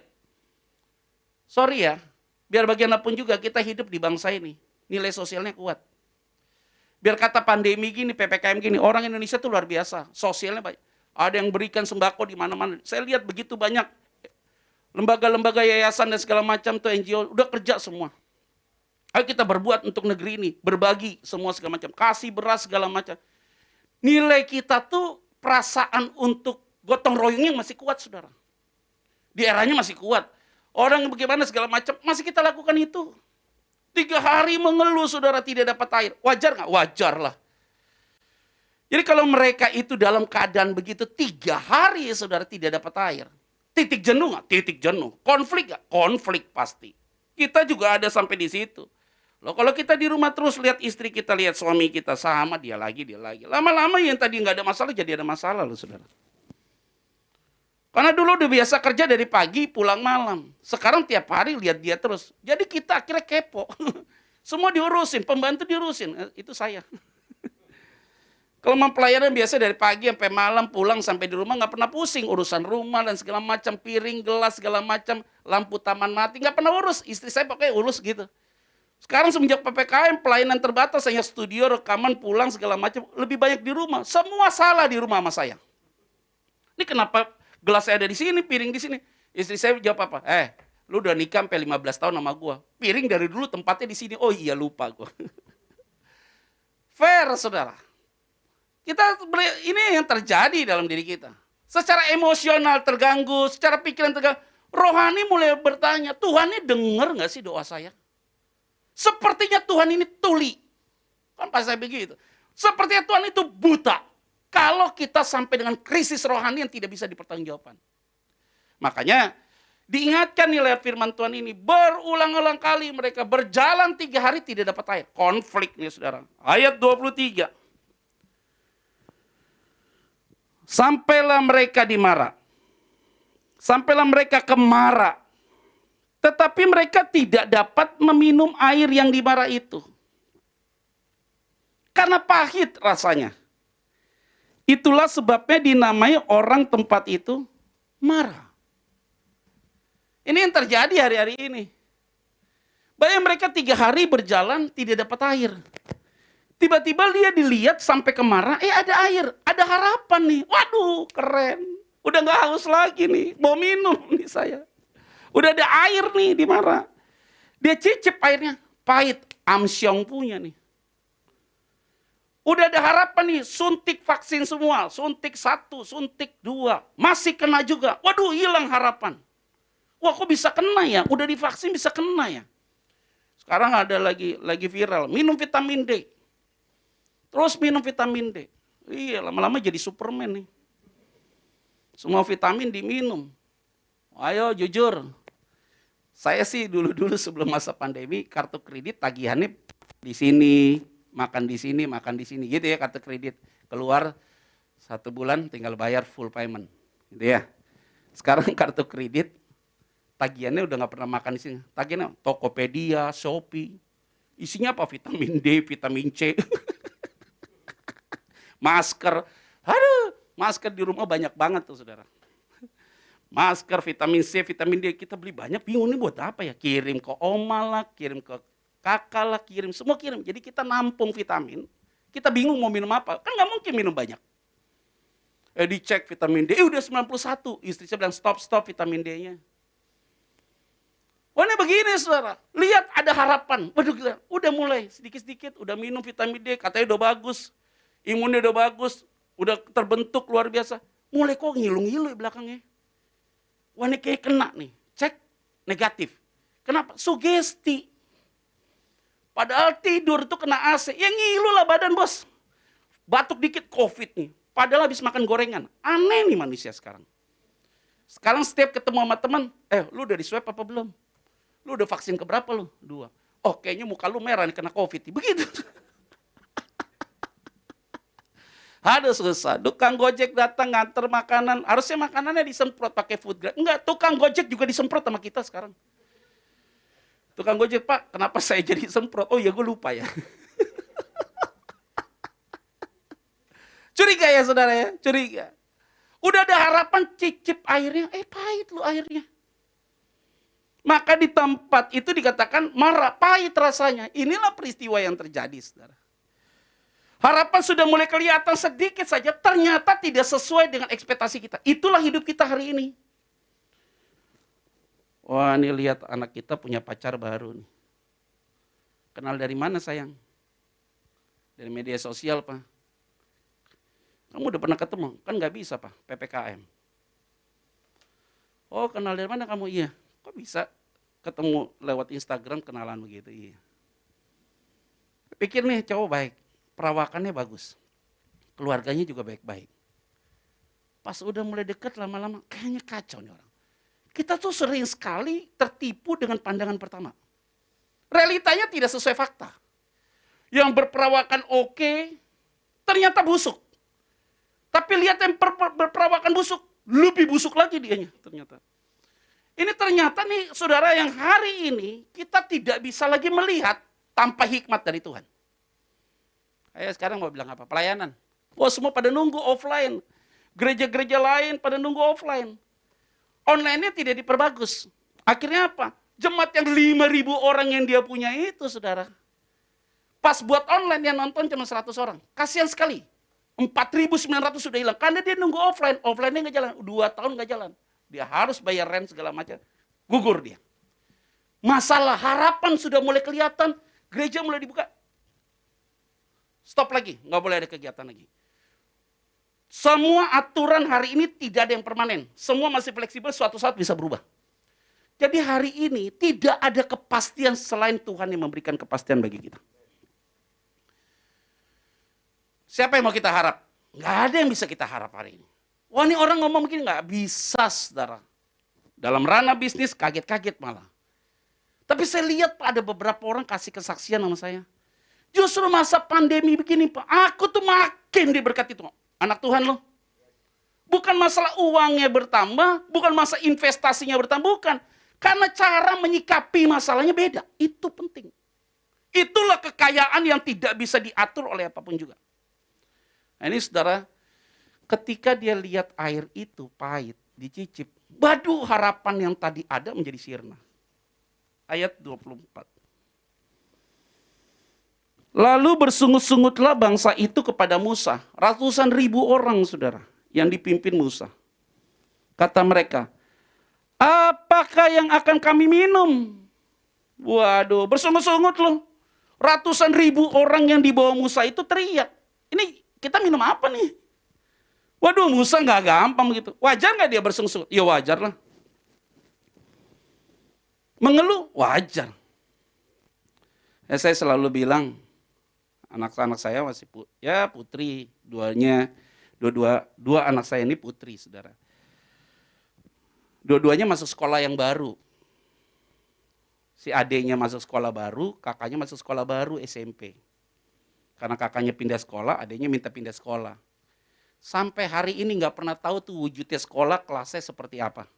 Sorry ya, biar bagaimanapun juga kita hidup di bangsa ini. Nilai sosialnya kuat. Biar kata pandemi gini, PPKM gini, orang Indonesia tuh luar biasa. Sosialnya baik. Ada yang berikan sembako di mana-mana. Saya lihat begitu banyak lembaga-lembaga yayasan dan segala macam tuh NGO udah kerja semua. Ayo kita berbuat untuk negeri ini, berbagi semua segala macam, kasih beras segala macam. Nilai kita tuh perasaan untuk gotong royongnya masih kuat, saudara. Di eranya masih kuat. Orang bagaimana segala macam masih kita lakukan itu. 3 hari mengeluh saudara tidak dapat air. Wajar nggak? Wajar lah. Jadi kalau mereka itu dalam keadaan begitu 3 hari saudara tidak dapat air. Titik jenuh nggak? Titik jenuh. Konflik nggak? Konflik pasti. Kita juga ada sampai di situ. Loh, kalau kita di rumah terus lihat istri kita, lihat suami kita sama, dia lagi. Lama-lama yang tadi nggak ada masalah jadi ada masalah loh saudara. Karena dulu udah biasa kerja dari pagi pulang malam. Sekarang tiap hari lihat dia terus. Jadi kita akhirnya kepo. Semua diurusin, pembantu diurusin. Itu saya. Kalau mempelayanan biasa dari pagi sampai malam pulang sampai di rumah nggak pernah pusing. Urusan rumah dan segala macam, piring, gelas, segala macam. Lampu taman mati, nggak pernah urus. Istri saya pakai urus gitu. Sekarang semenjak PPKM, pelayanan terbatas, hanya studio, rekaman, pulang, segala macam. Lebih banyak di rumah. Semua salah di rumah sama saya. Ini kenapa gelas saya ada di sini, piring di sini. Istri saya jawab apa? Lu udah nikah sampai 15 tahun sama gua. Piring dari dulu tempatnya di sini. Oh iya lupa gua. Fair, saudara. Ini yang terjadi dalam diri kita. Secara emosional terganggu, secara pikiran terganggu. Rohani mulai bertanya, Tuhan ini dengar nggak sih doa saya? Sepertinya Tuhan ini tuli. Kan pas saya begitu. Sepertinya Tuhan itu buta. Kalau kita sampai dengan krisis rohani yang tidak bisa dipertanggungjawabkan. Makanya diingatkan nih lewat firman Tuhan ini. Berulang-ulang kali mereka berjalan 3 hari tidak dapat air. Konflik nih saudara. Ayat 23. Sampailah mereka di Mara. Sampailah mereka ke Mara. Tetapi mereka tidak dapat meminum air yang di Mara itu. Karena pahit rasanya. Itulah sebabnya dinamai orang tempat itu Mara. Ini yang terjadi hari-hari ini. Bayang mereka 3 hari berjalan tidak dapat air. Tiba-tiba dia dilihat sampai ke Mara, ada air, ada harapan nih. Waduh, keren. Udah gak haus lagi nih, mau minum nih saya. Udah ada air nih di Mara. Dia cicip airnya, pahit. Amsyong punya nih. Udah ada harapan nih, suntik vaksin semua. Suntik 1, suntik 2. Masih kena juga. Waduh, hilang harapan. Wah, kok bisa kena ya? Udah divaksin bisa kena ya? Sekarang ada lagi viral. Minum vitamin D. Terus minum vitamin D. Iya, lama-lama jadi Superman nih. Semua vitamin diminum. Ayo jujur. Saya sih dulu-dulu sebelum masa pandemi, kartu kredit tagihannya di sini. Makan di sini, makan di sini, gitu ya kartu kredit. Keluar 1 bulan tinggal bayar full payment, gitu ya. Sekarang kartu kredit, tagihannya udah nggak pernah makan di sini. Tagihannya Tokopedia, Shopee, isinya apa? Vitamin D, vitamin C, masker. Aduh, masker di rumah banyak banget tuh saudara. Masker, vitamin C, vitamin D, kita beli banyak, bingung nih buat apa ya? Kirim ke oma lah, kirim ke kakak lah, kirim, semua kirim. Jadi kita nampung vitamin, kita bingung mau minum apa. Kan nggak mungkin minum banyak. Dicek vitamin D, udah 91. Istri saya bilang stop vitamin D-nya. Wah ini begini saudara, lihat ada harapan. Waduh gila, udah mulai sedikit-sedikit, udah minum vitamin D, katanya udah bagus. Imunnya udah bagus, udah terbentuk luar biasa. Mulai kok ngilu-ngilu di belakangnya. Wah ini kayak kena nih, cek negatif. Kenapa? Sugesti. Padahal tidur itu kena AC, ya ngilu lah badan bos. Batuk dikit COVID nih, padahal habis makan gorengan. Aneh nih manusia sekarang. Sekarang setiap ketemu sama teman, lu udah di swab apa belum? Lu udah vaksin keberapa lu? 2. Oh kayaknya muka lu merah nih kena COVID. Begitu. Aduh susah, tukang Gojek datang nganter makanan, harusnya makanannya disemprot pakai food grade. Enggak, tukang Gojek juga disemprot sama kita sekarang. Tukang Gojek, Pak, kenapa saya jadi semprot? Oh ya gue lupa ya. Curiga ya saudara ya, curiga. Udah ada harapan cicip airnya, pahit lu airnya. Maka di tempat itu dikatakan Mara, pahit rasanya. Inilah peristiwa yang terjadi saudara. Harapan sudah mulai kelihatan sedikit saja, ternyata tidak sesuai dengan ekspektasi kita. Itulah hidup kita hari ini. Wah ini lihat anak kita punya pacar baru nih. Kenal dari mana sayang? Dari media sosial Pak. Kamu udah pernah ketemu? Kan gak bisa Pak, PPKM. Oh kenal dari mana kamu? Iya. Kok bisa ketemu lewat Instagram kenalan begitu? Iya. Pikir nih cowok baik, perawakannya bagus. Keluarganya juga baik-baik. Pas udah mulai deket lama-lama, kayaknya kacau nih orang. Kita tuh sering sekali tertipu dengan pandangan pertama. Realitanya tidak sesuai fakta. Yang berperawakan oke, ternyata busuk. Tapi lihat yang berperawakan busuk, lebih busuk lagi dianya ternyata. Ini ternyata nih saudara yang hari ini kita tidak bisa lagi melihat tanpa hikmat dari Tuhan. Ayo sekarang mau bilang apa? Pelayanan. Wah semua pada nunggu offline. Gereja-gereja lain pada nunggu offline. Online-nya tidak diperbagus. Akhirnya apa? Jemaat yang 5.000 orang yang dia punya itu, saudara. Pas buat online yang nonton cuma 100 orang. Kasihan sekali. 4.900 sudah hilang. Karena dia nunggu offline. Offline-nya nggak jalan. 2 tahun nggak jalan. Dia harus bayar rent segala macam. Gugur dia. Masalah harapan sudah mulai kelihatan. Gereja mulai dibuka. Stop lagi. Nggak boleh ada kegiatan lagi. Semua aturan hari ini tidak ada yang permanen. Semua masih fleksibel, suatu saat bisa berubah. Jadi hari ini tidak ada kepastian selain Tuhan yang memberikan kepastian bagi kita. Siapa yang mau kita harap? Nggak ada yang bisa kita harap hari ini. Wah, ini orang ngomong begini, nggak bisa, saudara. Dalam ranah bisnis, kaget-kaget malah. Tapi saya lihat Pak, ada beberapa orang kasih kesaksian sama saya. Justru masa pandemi begini Pak, aku tuh makin diberkati Tuhan. Anak Tuhan loh. Bukan masalah uangnya bertambah, bukan masalah investasinya bertambah, bukan. Karena cara menyikapi masalahnya beda. Itu penting. Itulah kekayaan yang tidak bisa diatur oleh apapun juga. Nah ini saudara, ketika dia lihat air itu pahit, dicicip, waduh harapan yang tadi ada menjadi sirna. Ayat 24. Lalu bersungut-sungutlah bangsa itu kepada Musa. Ratusan ribu orang saudara yang dipimpin Musa. Kata mereka, apakah yang akan kami minum? Waduh, bersungut-sungut loh. Ratusan ribu orang yang dibawa Musa itu teriak. Ini kita minum apa nih? Waduh, Musa nggak gampang gitu. Wajar nggak dia bersungut-sungut? Ya wajar lah. Mengeluh, wajar. Saya selalu bilang, anak-anak saya masih putri, dua anak saya ini putri, saudara. Dua-duanya masuk sekolah yang baru. Si adiknya masuk sekolah baru, kakaknya masuk sekolah baru SMP. Karena kakaknya pindah sekolah, adiknya minta pindah sekolah. Sampai hari ini nggak pernah tahu tuh wujudnya sekolah kelasnya seperti apa.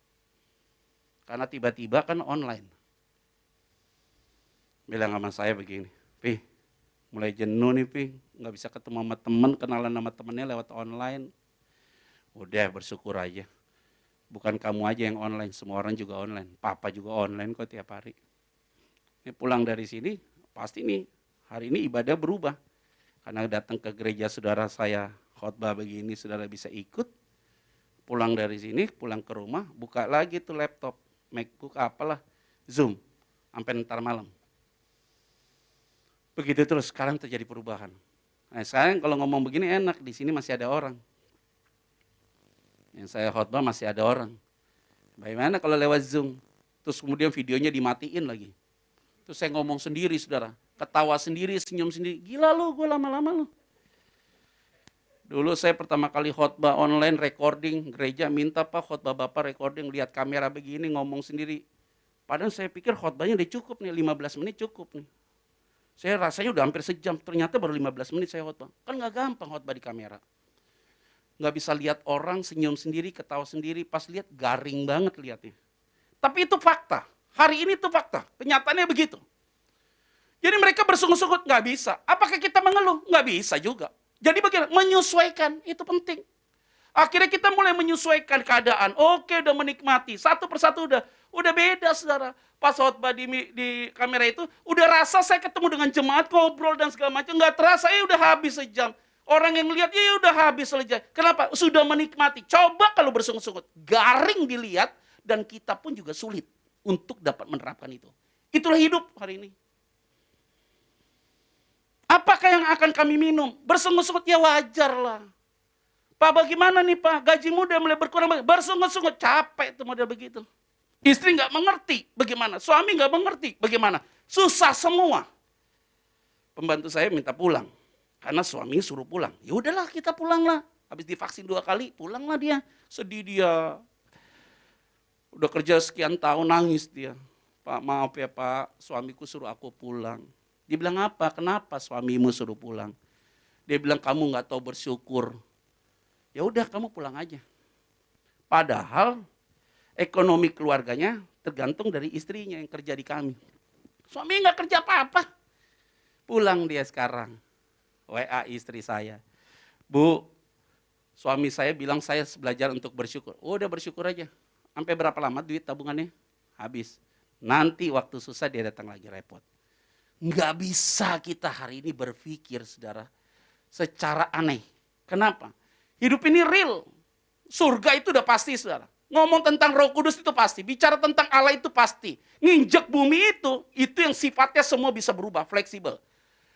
Karena tiba-tiba kan online. Bilang sama saya begini, Pi, mulai jenuh nih Pi, nggak bisa ketemu sama teman, kenalan sama temennya lewat online. Udah bersyukur aja. Bukan kamu aja yang online, semua orang juga online. Papa juga online kok tiap hari. Ini pulang dari sini, pasti nih hari ini ibadah berubah. Karena datang ke gereja saudara saya khotbah begini, saudara bisa ikut. Pulang dari sini, pulang ke rumah, buka lagi tuh laptop, MacBook apalah, Zoom, sampai ntar malam. Begitu terus, sekarang terjadi perubahan. Nah sekarang kalau ngomong begini enak, di sini masih ada orang. Yang saya khotbah masih ada orang. Bagaimana kalau lewat Zoom, terus kemudian videonya dimatiin lagi. Terus saya ngomong sendiri saudara, ketawa sendiri, senyum sendiri. Gila lu, gue lama-lama lu. Dulu saya pertama kali khotbah online, recording, gereja minta Pak khotbah Bapak recording, lihat kamera begini, ngomong sendiri. Padahal saya pikir khotbahnya udah cukup nih, 15 menit cukup nih. Saya rasanya udah hampir sejam, ternyata baru 15 menit saya khotbah. Kan gak gampang khotbah di kamera. Gak bisa lihat orang senyum sendiri, ketawa sendiri, pas lihat garing banget lihatnya. Tapi itu fakta, hari ini itu fakta, kenyataannya begitu. Jadi mereka bersungut-sungut, gak bisa. Apakah kita mengeluh? Gak bisa juga. Jadi bagaimana? Menyesuaikan, itu penting. Akhirnya kita mulai menyesuaikan keadaan. Oke, udah menikmati. Satu persatu udah beda, saudara. Pas khotbah di kamera itu, udah rasa saya ketemu dengan jemaat, ngobrol dan segala macam. Nggak terasa, udah habis sejam. Orang yang lihat, udah habis selesai. Kenapa? Sudah menikmati. Coba kalau bersungut-sungut. Garing dilihat, dan kita pun juga sulit untuk dapat menerapkan itu. Itulah hidup hari ini. Apakah yang akan kami minum? Bersungut-sungut ya wajar lah. Pak bagaimana nih Pak? Gajimu udah mulai berkurang. Bersungut-sungut, capek itu model begitu. Istri nggak mengerti bagaimana. Suami nggak mengerti bagaimana. Susah semua. Pembantu saya minta pulang. Karena suami suruh pulang. Ya udahlah kita pulang lah. Habis divaksin 2 kali, pulanglah dia. Sedih dia. Udah kerja sekian tahun, nangis dia. Pak maaf ya Pak, suamiku suruh aku pulang. Dia bilang apa? Kenapa suamimu suruh pulang? Dia bilang kamu nggak tahu bersyukur. Ya udah kamu pulang aja. Padahal ekonomi keluarganya tergantung dari istrinya yang kerja di kami. Suami nggak kerja apa-apa. Pulang dia sekarang. WA istri saya. Bu, suami saya bilang saya belajar untuk bersyukur. Oh, udah bersyukur aja. Sampai berapa lama duit tabungannya? Habis. Nanti waktu susah dia datang lagi repot. Nggak bisa kita hari ini berpikir, saudara, secara aneh. Kenapa? Hidup ini real. Surga itu udah pasti, saudara. Ngomong tentang Roh Kudus itu pasti. Bicara tentang Allah itu pasti. Nginjek bumi itu yang sifatnya semua bisa berubah, fleksibel.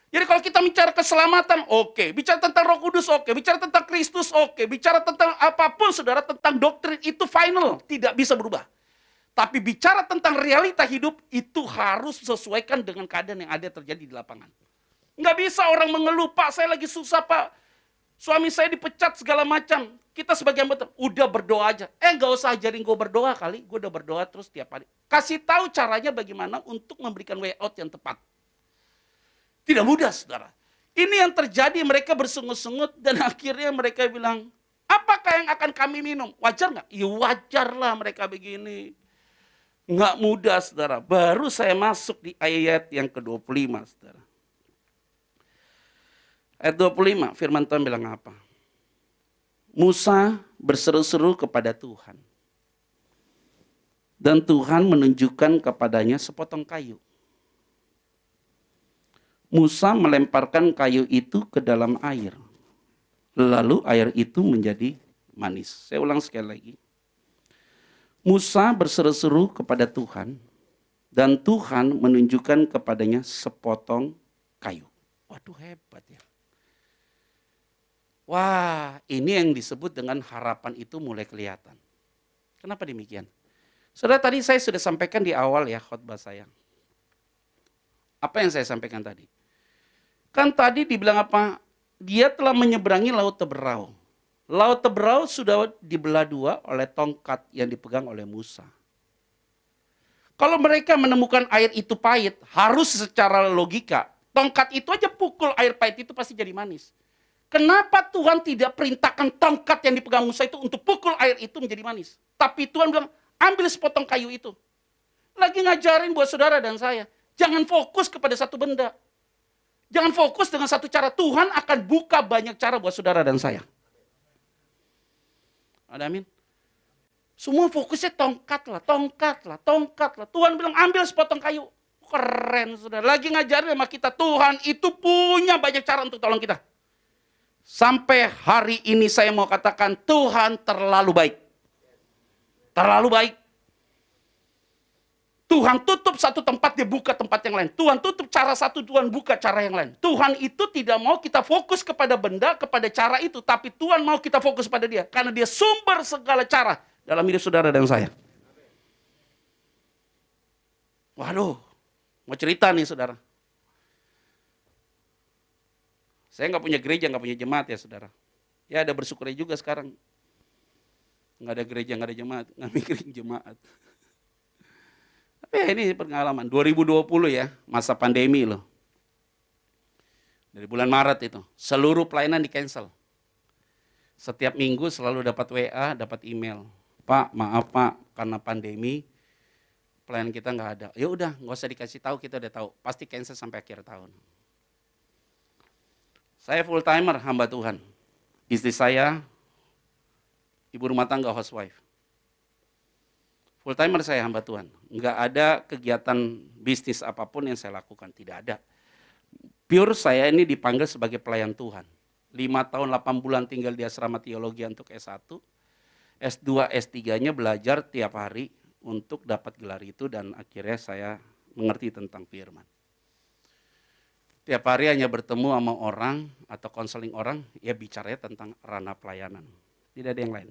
Jadi kalau kita bicara keselamatan, oke. Bicara tentang Roh Kudus, oke. Bicara tentang Kristus, oke. Bicara tentang apapun, saudara, tentang doktrin itu final. Tidak bisa berubah. Tapi bicara tentang realita hidup, itu harus disesuaikan dengan keadaan yang ada terjadi di lapangan. Nggak bisa orang mengeluh, Pak saya lagi susah Pak. Suami saya dipecat segala macam. Kita sebagai hamba Tuhan, udah berdoa aja. Nggak usah ajarin gue berdoa kali. Gue udah berdoa terus tiap hari. Kasih tahu caranya bagaimana untuk memberikan way out yang tepat. Tidak mudah, saudara. Ini yang terjadi, mereka bersungut-sungut dan akhirnya mereka bilang, apakah yang akan kami minum? Wajar nggak? Ya wajar lah mereka begini. Nggak mudah, saudara. Baru saya masuk di ayat yang ke-25, saudara. Ayat 25, firman Tuhan bilang apa? Musa berseru-seru kepada Tuhan. Dan Tuhan menunjukkan kepadanya sepotong kayu. Musa melemparkan kayu itu ke dalam air. Lalu air itu menjadi manis. Saya ulang sekali lagi. Musa berseru-seru kepada Tuhan. Dan Tuhan menunjukkan kepadanya sepotong kayu. Waduh, hebat ya. Wah, ini yang disebut dengan harapan itu mulai kelihatan. Kenapa demikian? Saudara, tadi saya sudah sampaikan di awal ya khotbah saya. Apa yang saya sampaikan tadi? Kan tadi dibilang apa? Dia telah menyeberangi Laut Teberau. Laut Teberau sudah dibelah dua oleh tongkat yang dipegang oleh Musa. Kalau mereka menemukan air itu pahit, harus secara logika, tongkat itu aja pukul air pahit itu pasti jadi manis. Kenapa Tuhan tidak perintahkan tongkat yang dipegang Musa itu untuk pukul air itu menjadi manis? Tapi Tuhan bilang, ambil sepotong kayu itu. Lagi ngajarin buat saudara dan saya. Jangan fokus kepada satu benda. Jangan fokus dengan satu cara. Tuhan akan buka banyak cara buat saudara dan saya. Ada amin? Semua fokusnya tongkat lah. Tuhan bilang ambil sepotong kayu. Keren saudara. Lagi ngajarin sama kita. Tuhan itu punya banyak cara untuk tolong kita. Sampai hari ini saya mau katakan Tuhan terlalu baik. Terlalu baik. Tuhan tutup satu tempat, dia buka tempat yang lain. Tuhan tutup cara satu, Tuhan buka cara yang lain. Tuhan itu tidak mau kita fokus kepada benda, kepada cara itu. Tapi Tuhan mau kita fokus pada dia. Karena dia sumber segala cara dalam hidup saudara dan saya. Waduh, mau cerita nih saudara. Saya nggak punya gereja, nggak punya jemaat ya saudara. Ya ada bersyukurnya juga sekarang. Nggak ada gereja, nggak ada jemaat. Nggak mikirin jemaat. Tapi ya ini pengalaman. 2020 ya, masa pandemi loh. Dari bulan Maret itu. Seluruh pelayanan di cancel. Setiap minggu selalu dapat WA, dapat email. Pak, maaf Pak, karena pandemi pelayanan kita nggak ada. Ya udah, nggak usah dikasih tahu, kita udah tahu. Pasti cancel sampai akhir tahun. Saya full timer hamba Tuhan. Istri saya ibu rumah tangga housewife. Full timer saya hamba Tuhan. Enggak ada kegiatan bisnis apapun yang saya lakukan, tidak ada. Pure saya ini dipanggil sebagai pelayan Tuhan. 5 tahun 8 bulan tinggal di asrama teologi untuk S1. S2, S3-nya belajar tiap hari untuk dapat gelar itu dan akhirnya saya mengerti tentang firman. Tiap hari hanya bertemu sama orang atau konseling orang, ya bicaranya tentang ranah pelayanan. Tidak ada yang lain.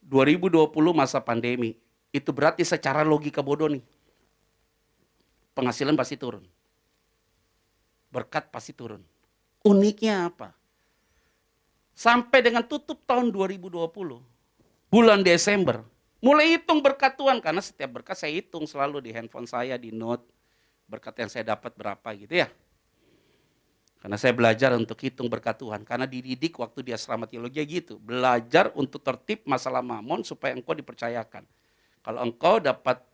2020 masa pandemi, itu berarti secara logika bodoh nih. Penghasilan pasti turun. Berkat pasti turun. Uniknya apa? Sampai dengan tutup tahun 2020, bulan Desember, mulai hitung berkat Tuhan. Karena setiap berkat saya hitung selalu di handphone saya, di note. Berkat yang saya dapat berapa gitu ya. Karena saya belajar untuk hitung berkat Tuhan. Karena dididik waktu di asrama teologi gitu. Belajar untuk tertib masalah mamon supaya engkau dipercayakan. Kalau engkau dapat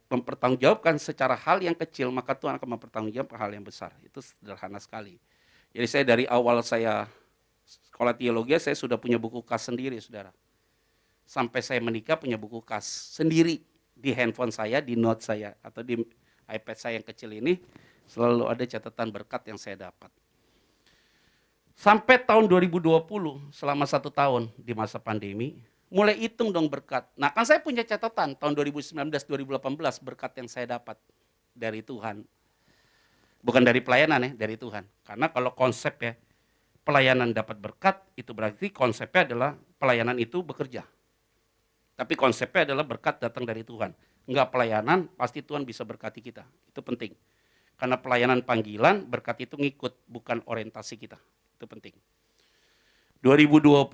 mempertanggungjawabkan secara hal yang kecil, maka Tuhan akan mempertanggungjawabkan hal yang besar. Itu sederhana sekali. Jadi saya dari awal saya sekolah teologi, saya sudah punya buku kas sendiri, saudara. Sampai saya menikah punya buku kas sendiri. Di handphone saya, di note saya, atau di iPad saya yang kecil ini, selalu ada catatan berkat yang saya dapat. Sampai tahun 2020, selama 1 tahun di masa pandemi, mulai hitung dong berkat. Nah kan saya punya catatan, tahun 2019-2018 berkat yang saya dapat dari Tuhan. Bukan dari pelayanan ya, dari Tuhan. Karena kalau konsep ya, pelayanan dapat berkat, itu berarti konsepnya adalah pelayanan itu bekerja. Tapi konsepnya adalah berkat datang dari Tuhan. Enggak pelayanan, pasti Tuhan bisa berkati kita. Itu penting. Karena pelayanan panggilan, berkat itu ngikut, bukan orientasi kita. Itu penting. 2020,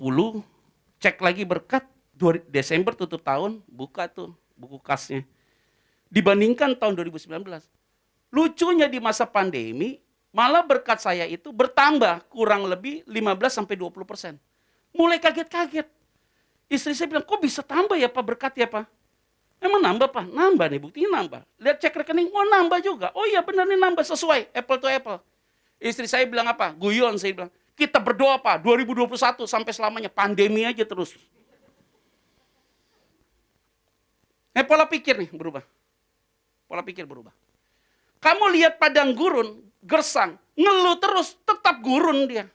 cek lagi berkat, Desember tutup tahun, buka tuh buku kasnya. Dibandingkan tahun 2019. Lucunya di masa pandemi, malah berkat saya itu bertambah kurang lebih 15-20%. Mulai kaget-kaget. Istri saya bilang, kok bisa tambah ya Pak berkat ya Pak? Emang nambah Pak? Nambah nih, buktinya nambah. Lihat cek rekening, oh nambah juga. Oh iya benar nih nambah, sesuai, apple to apple. Istri saya bilang apa? Guyon, saya bilang, kita berdoa Pak, 2021 sampai selamanya, pandemi aja terus. Pola pikir nih berubah. Pola pikir berubah. Kamu lihat padang gurun, gersang, ngeluh terus, tetap gurun dia.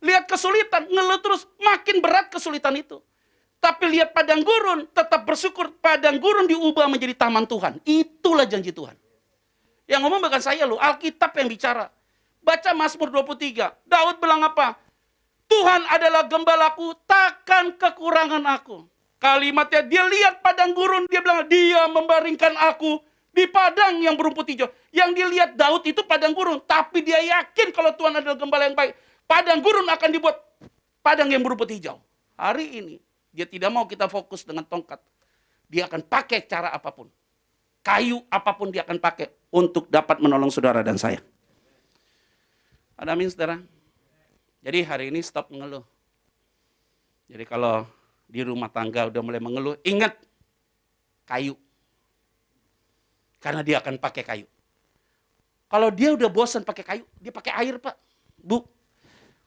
Lihat kesulitan, ngeluh terus, makin berat kesulitan itu. Tapi lihat padang gurun, tetap bersyukur, padang gurun diubah menjadi taman Tuhan. Itulah janji Tuhan. Yang ngomong bukan saya loh, Alkitab yang bicara. Baca Mazmur 23, Daud bilang apa? Tuhan adalah gembalaku, takkan kekurangan aku. Kalimatnya, dia lihat padang gurun, dia bilang, dia membaringkan aku di padang yang berumput hijau. Yang dilihat Daud itu padang gurun, tapi dia yakin kalau Tuhan adalah gembala yang baik. Padang gurun akan dibuat padang yang berumput hijau. Hari ini, dia tidak mau kita fokus dengan tongkat. Dia akan pakai cara apapun. Kayu apapun dia akan pakai untuk dapat menolong saudara dan saya. Ada amin saudara? Jadi hari ini stop mengeluh. Jadi kalau di rumah tangga udah mulai mengeluh, ingat kayu. Karena dia akan pakai kayu. Kalau dia udah bosan pakai kayu, dia pakai air Pak. Bu.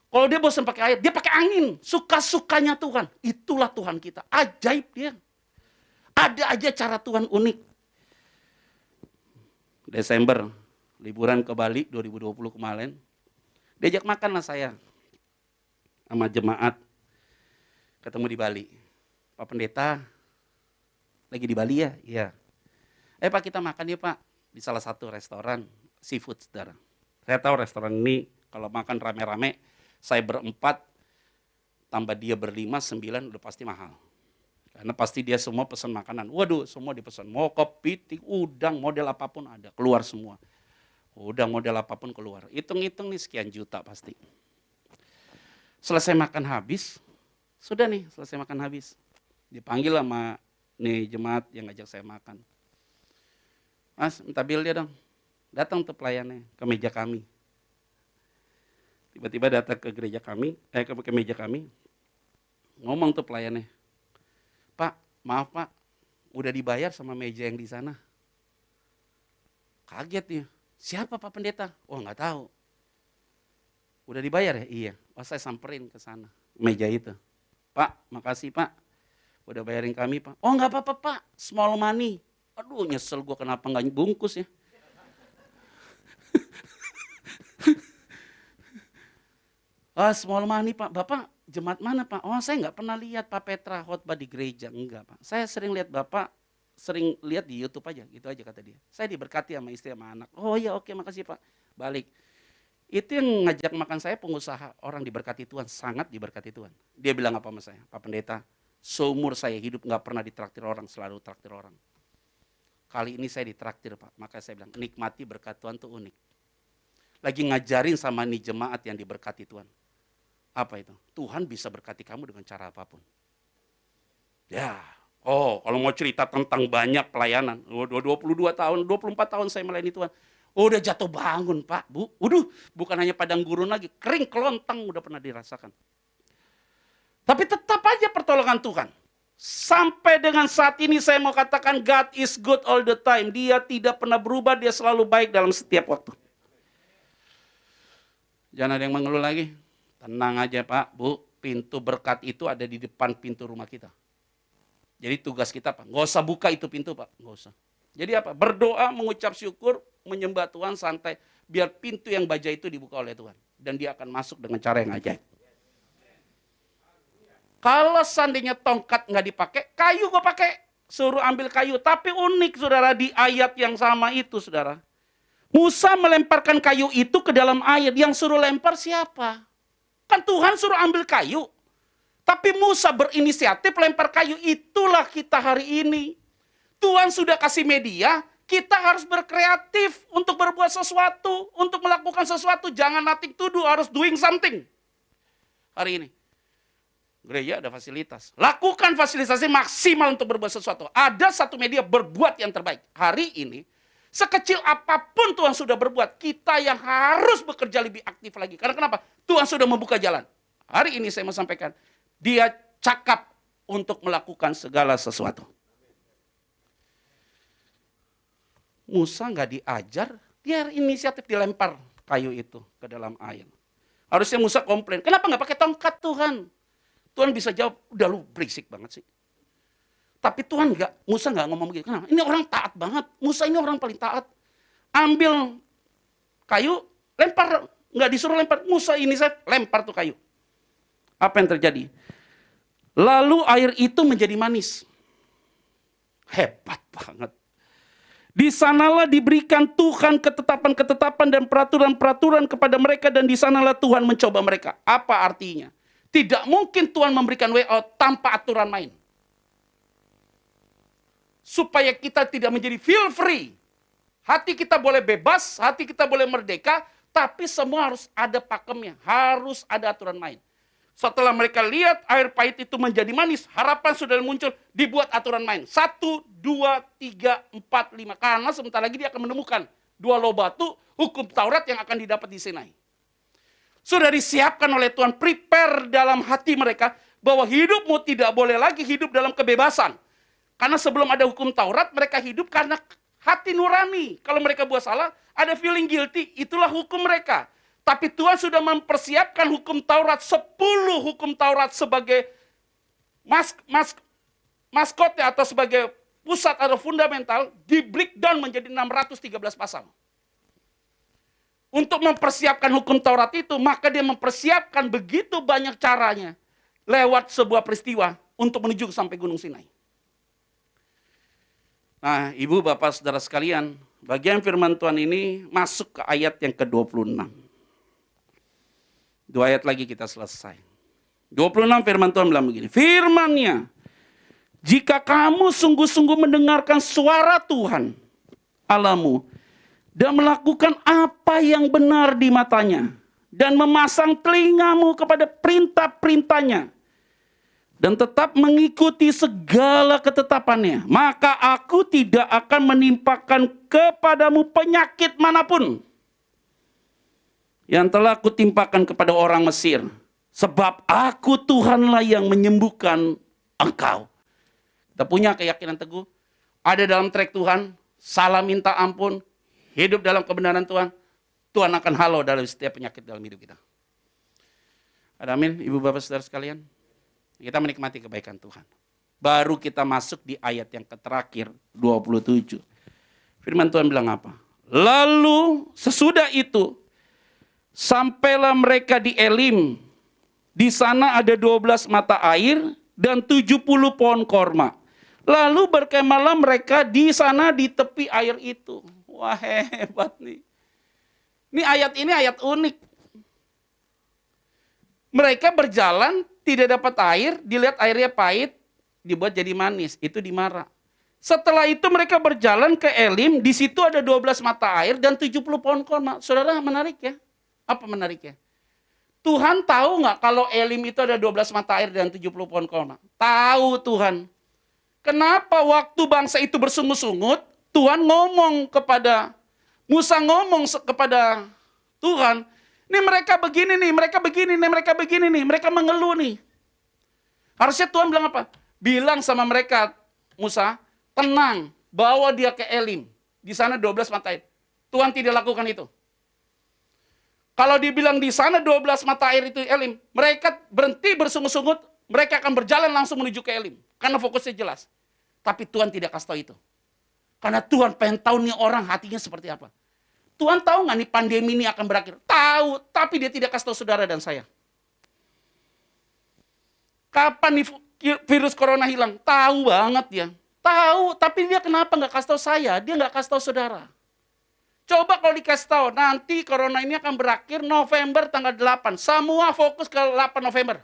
Kalau dia bosan pakai air, dia pakai angin. Suka-sukanya Tuhan. Itulah Tuhan kita. Ajaib dia. Ada aja cara Tuhan unik. Desember, liburan ke Bali 2020 kemarin. Diajak makan lah saya. Sama jemaat. Ketemu di Bali. Pak Pendeta, lagi di Bali ya? Iya. Pak kita makan ya Pak. Di salah satu restoran seafood saudara. Saya tahu restoran ini kalau makan rame-rame, saya berempat, tambah dia berlima, 9 udah pasti mahal. Karena pasti dia semua pesan makanan. Waduh, semua dipesan. Mau kepiting, udang, model apapun ada. Keluar semua. Udang model apapun keluar. Hitung-hitung nih sekian juta pasti. Selesai makan habis, sudah nih selesai makan habis. Dipanggil sama nih jemaat yang ngajak saya makan. Mas, minta bil dia dong. Datang tuh pelayannya ke meja kami. Tiba-tiba datang ke gereja kami, ke meja kami. Ngomong tuh pelayannya. Pak, maaf Pak, udah dibayar sama meja yang di sana. Kaget nih. Siapa Pak Pendeta? Oh nggak tahu. Udah dibayar ya? Iya. Oh saya samperin ke sana, meja itu. Pak, makasih Pak. Udah bayarin kami Pak. Oh nggak apa-apa Pak, small money. Aduh nyesel gue kenapa nggak bungkus ya. Small money Pak, Bapak jemaat mana Pak? Oh saya nggak pernah lihat Pak Petra khotbah di gereja, enggak Pak. Saya sering lihat Bapak, sering lihat di YouTube aja, gitu aja kata dia. Saya diberkati sama istri sama anak. Oh iya oke makasih Pak, balik. Itu yang ngajak makan saya pengusaha, orang diberkati Tuhan, sangat diberkati Tuhan. Dia bilang apa sama saya? Pak Pendeta, seumur saya hidup nggak pernah ditraktir orang, selalu traktir orang. Kali ini saya ditraktir Pak, maka saya bilang nikmati berkat Tuhan tuh unik. Lagi ngajarin sama nih jemaat yang diberkati Tuhan. Apa itu? Tuhan bisa berkati kamu dengan cara apapun. Ya, kalau mau cerita tentang banyak pelayanan, 22 tahun, 24 tahun saya melayani Tuhan. Udah jatuh bangun Pak, Bu. Waduh, bukan hanya padang gurun lagi, kering kelontang udah pernah dirasakan. Tapi tetap aja pertolongan Tuhan. Sampai dengan saat ini saya mau katakan God is good all the time. Dia tidak pernah berubah, dia selalu baik dalam setiap waktu. Jangan ada yang mengeluh lagi. Tenang aja Pak, Bu, pintu berkat itu ada di depan pintu rumah kita. Jadi tugas kita Pak, nggak usah buka itu pintu Pak, nggak usah. Jadi apa? Berdoa, mengucap syukur, menyembah Tuhan santai, biar pintu yang baja itu dibuka oleh Tuhan. Dan dia akan masuk dengan cara yang ajaib. Kalau seandainya tongkat nggak dipakai, kayu gue pakai. Suruh ambil kayu, tapi unik saudara di ayat yang sama itu saudara. Musa melemparkan kayu itu ke dalam air, yang suruh lempar siapa? Kan Tuhan suruh ambil kayu. Tapi Musa berinisiatif lempar kayu. Itulah kita hari ini. Tuhan sudah kasih media, Kita harus berkreatif untuk berbuat sesuatu, untuk melakukan sesuatu. Jangan nothing to do, harus doing something. Hari ini, gereja ada fasilitas. Lakukan fasilitasi maksimal untuk berbuat sesuatu. Ada satu media berbuat yang terbaik. Hari ini, sekecil apapun Tuhan sudah berbuat, kita yang harus bekerja lebih aktif lagi. Karena kenapa? Tuhan sudah membuka jalan. Hari ini saya mau sampaikan, dia cakap untuk melakukan segala sesuatu. Musa nggak diajar, dia inisiatif dilempar kayu itu ke dalam air. Harusnya Musa komplain, kenapa nggak pakai tongkat Tuhan? Tuhan bisa jawab, udah lu berisik banget sih. Tapi Tuhan nggak, Musa nggak ngomong begitu. Kenapa? Ini orang taat banget, Musa ini orang paling taat. Ambil kayu, lempar, nggak disuruh lempar. Musa ini saya lempar tuh kayu. Apa yang terjadi? Lalu air itu menjadi manis. Hebat banget. Di sanalah diberikan Tuhan ketetapan-ketetapan dan peraturan-peraturan kepada mereka, dan di sanalah Tuhan mencoba mereka. Apa artinya? Tidak mungkin Tuhan memberikan way out tanpa aturan main. Supaya kita tidak menjadi feel free. Hati kita boleh bebas, hati kita boleh merdeka, tapi semua harus ada pakemnya, harus ada aturan main. Setelah mereka lihat air pahit itu menjadi manis, harapan sudah muncul, dibuat aturan main. 1, 2, 3, 4, 5. Karena sebentar lagi dia akan menemukan 2 loh batu, hukum Taurat yang akan didapat di Sinai. Sudah disiapkan oleh Tuhan, prepare dalam hati mereka, bahwa hidupmu tidak boleh lagi hidup dalam kebebasan. Karena sebelum ada hukum Taurat, mereka hidup karena hati nurani. Kalau mereka buat salah, ada feeling guilty, itulah hukum mereka. Tapi Tuhan sudah mempersiapkan hukum Taurat, 10 hukum Taurat sebagai maskotnya atau sebagai pusat atau fundamental, di breakdown menjadi 613 pasal. Untuk mempersiapkan hukum Taurat itu, maka dia mempersiapkan begitu banyak caranya lewat sebuah peristiwa untuk menuju sampai Gunung Sinai. Nah, ibu, bapak, saudara sekalian, bagian firman Tuhan ini masuk ke ayat yang ke-26. 2 ayat lagi kita selesai. 26 firman Tuhan bilang begini. Firman-Nya, jika kamu sungguh-sungguh mendengarkan suara Tuhan Allahmu dan melakukan apa yang benar di matanya dan memasang telingamu kepada perintah-perintahnya dan tetap mengikuti segala ketetapannya, maka aku tidak akan menimpakan kepadamu penyakit manapun yang telah kutimpakan kepada orang Mesir. Sebab aku Tuhanlah yang menyembuhkan engkau. Kita punya keyakinan teguh, ada dalam track Tuhan, salah minta ampun, hidup dalam kebenaran Tuhan, Tuhan akan halau dari setiap penyakit dalam hidup kita. Ada amin, ibu bapak saudara sekalian? Kita menikmati kebaikan Tuhan. Baru kita masuk di ayat yang terakhir, 27. Firman Tuhan bilang apa? Lalu sesudah itu, sampailah mereka di Elim. Di sana ada 12 mata air dan 70 pohon korma. Lalu berkemahlah mereka di sana di tepi air itu. Wah, hebat nih. Ini ayat unik. Mereka berjalan tidak dapat air, dilihat airnya pahit, dibuat jadi manis. Itu di Mara. Setelah itu mereka berjalan ke Elim, di situ ada 12 mata air dan 70 pohon korma. Saudara, menarik ya? Apa menariknya? Tuhan tahu nggak kalau Elim itu ada 12 mata air dan 70 pohon korma? Tahu Tuhan. Kenapa waktu bangsa itu bersungut-sungut, Tuhan ngomong kepada Musa, ngomong kepada Tuhan, ini mereka begini nih, mereka begini nih, mereka begini nih, mereka mengeluh nih. Harusnya Tuhan bilang apa? Bilang sama mereka, Musa, tenang, bawa dia ke Elim. Di sana 12 mata air. Tuhan tidak lakukan itu. Kalau dibilang di sana 12 mata air itu Elim, mereka berhenti bersungut-sungut, mereka akan berjalan langsung menuju ke Elim. Karena fokusnya jelas. Tapi Tuhan tidak kasih tahu itu. Karena Tuhan pengen tahu nih orang hatinya seperti apa. Tuhan tahu nggak nih pandemi ini akan berakhir? Tahu, tapi dia tidak kasih tahu saudara dan saya. Kapan nih virus corona hilang? Tahu banget dia. Tahu, tapi dia kenapa nggak kasih tahu saya? Dia nggak kasih tahu saudara. Coba kalau dikasih tahu, nanti corona ini akan berakhir November tanggal 8. Semua fokus ke 8 November.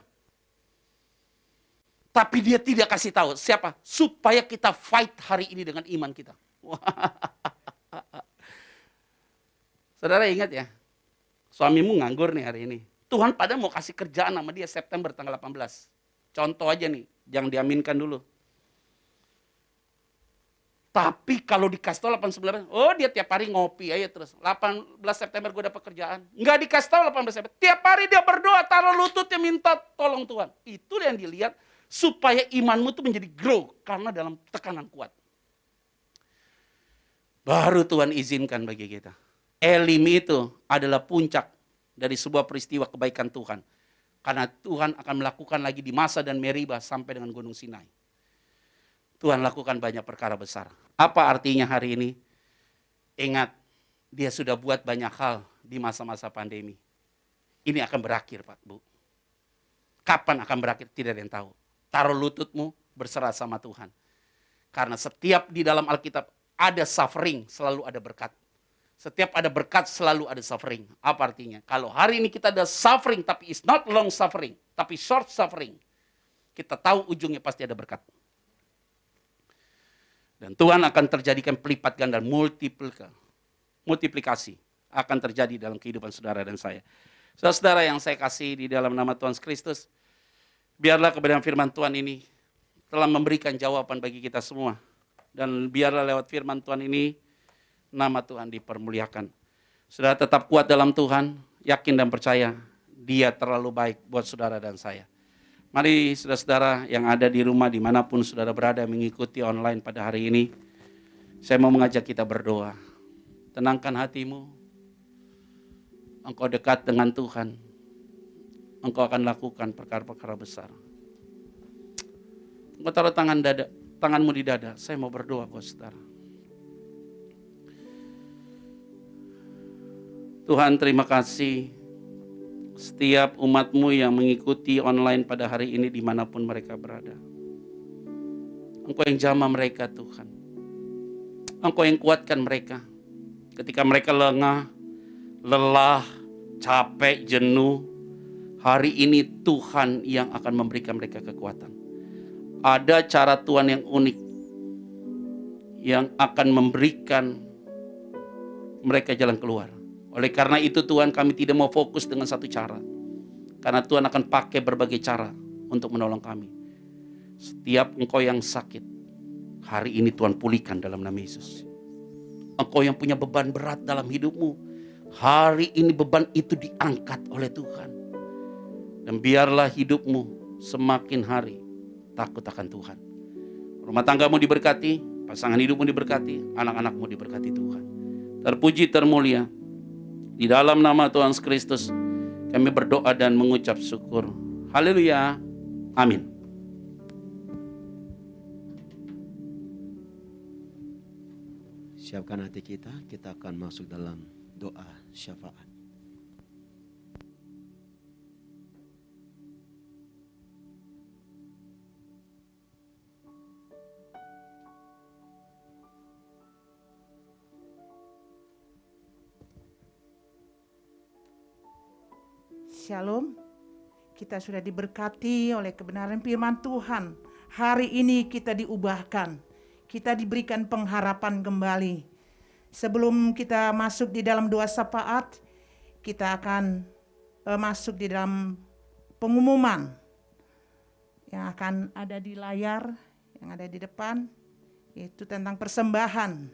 Tapi dia tidak kasih tahu. Siapa? Supaya kita fight hari ini dengan iman kita. Wah. Saudara ingat ya, suamimu nganggur nih hari ini. Tuhan pada mau kasih kerjaan sama dia September tanggal 18. Contoh aja nih, jangan diaminkan dulu. Tapi kalau dikasih tahu 18, oh dia tiap hari ngopi aja terus. 18 September gue dapat kerjaan. Nggak dikasih tahu 18 September. Tiap hari dia berdoa, taruh lututnya minta tolong Tuhan. Itu yang dilihat supaya imanmu tuh menjadi grow karena dalam tekanan kuat. Baru Tuhan izinkan bagi kita. Elim itu adalah puncak dari sebuah peristiwa kebaikan Tuhan. Karena Tuhan akan melakukan lagi di Masa dan Meriba sampai dengan Gunung Sinai. Tuhan lakukan banyak perkara besar. Apa artinya hari ini? Ingat, dia sudah buat banyak hal di masa-masa pandemi. Ini akan berakhir, Pak, Bu. Kapan akan berakhir? Tidak ada yang tahu. Taruh lututmu, berserah sama Tuhan. Karena setiap di dalam Alkitab ada suffering, selalu ada berkat. Setiap ada berkat, selalu ada suffering. Apa artinya? Kalau hari ini kita ada suffering, tapi it's not long suffering, tapi short suffering. Kita tahu ujungnya pasti ada berkat. Dan Tuhan akan terjadikan pelipat ganda, multiplikasi akan terjadi dalam kehidupan saudara dan saya. Saudara yang saya kasih di dalam nama Tuhan Kristus, biarlah kebenaran firman Tuhan ini telah memberikan jawaban bagi kita semua. Dan biarlah lewat firman Tuhan ini, nama Tuhan dipermuliakan. Saudara tetap kuat dalam Tuhan, yakin dan percaya, Dia terlalu baik buat saudara dan saya. Mari saudara-saudara yang ada di rumah dimanapun saudara berada mengikuti online pada hari ini. Saya mau mengajak kita berdoa. Tenangkan hatimu. Engkau dekat dengan Tuhan. Engkau akan lakukan perkara-perkara besar. Engkau taruh tanganmu di dada. Saya mau berdoa buat saudara. Tuhan terima kasih. Setiap umatmu yang mengikuti online pada hari ini dimanapun mereka berada. Engkau yang jamah mereka Tuhan. Engkau yang kuatkan mereka. Ketika mereka lengah, lelah, capek, jenuh. Hari ini Tuhan yang akan memberikan mereka kekuatan. Ada cara Tuhan yang unik. Yang akan memberikan mereka jalan keluar. Oleh karena itu Tuhan kami tidak mau fokus dengan satu cara. Karena Tuhan akan pakai berbagai cara untuk menolong kami. Setiap engkau yang sakit, hari ini Tuhan pulihkan dalam nama Yesus. Engkau yang punya beban berat dalam hidupmu, hari ini beban itu diangkat oleh Tuhan. Dan biarlah hidupmu semakin hari takut akan Tuhan. Rumah tanggamu diberkati, pasangan hidupmu diberkati, anak-anakmu diberkati Tuhan. Terpuji, termulia. Di dalam nama Tuhan Kristus, kami berdoa dan mengucap syukur. Haleluya. Amin. Siapkan hati kita akan masuk dalam doa syafaat. Shalom, kita sudah diberkati oleh kebenaran firman Tuhan. Hari ini kita diubahkan, kita diberikan pengharapan kembali. Sebelum kita masuk di dalam doa syafaat, kita akan masuk di dalam pengumuman yang akan ada di layar, yang ada di depan, yaitu tentang persembahan.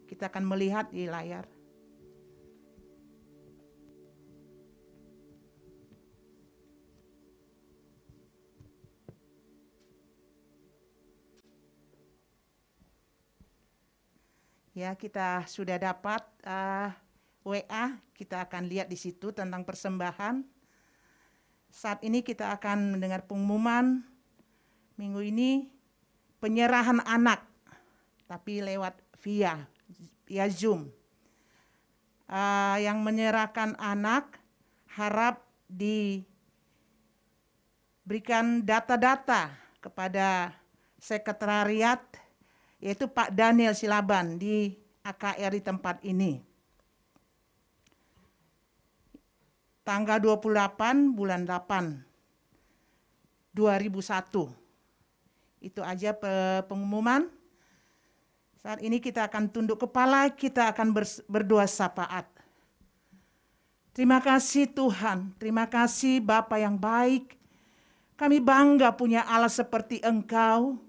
Kita akan melihat di layar. Ya, kita sudah dapat WA, kita akan lihat di situ tentang persembahan. Saat ini kita akan mendengar pengumuman minggu ini penyerahan anak, tapi lewat via Zoom. Yang menyerahkan anak harap diberikan data-data kepada sekretariat, yaitu Pak Daniel Silaban di AKR di tempat ini. Tanggal 28 bulan 8 2001. Itu aja pengumuman. Saat ini kita akan tunduk kepala, kita akan berdoa syafaat. Terima kasih Tuhan, terima kasih Bapa yang baik. Kami bangga punya Allah seperti Engkau.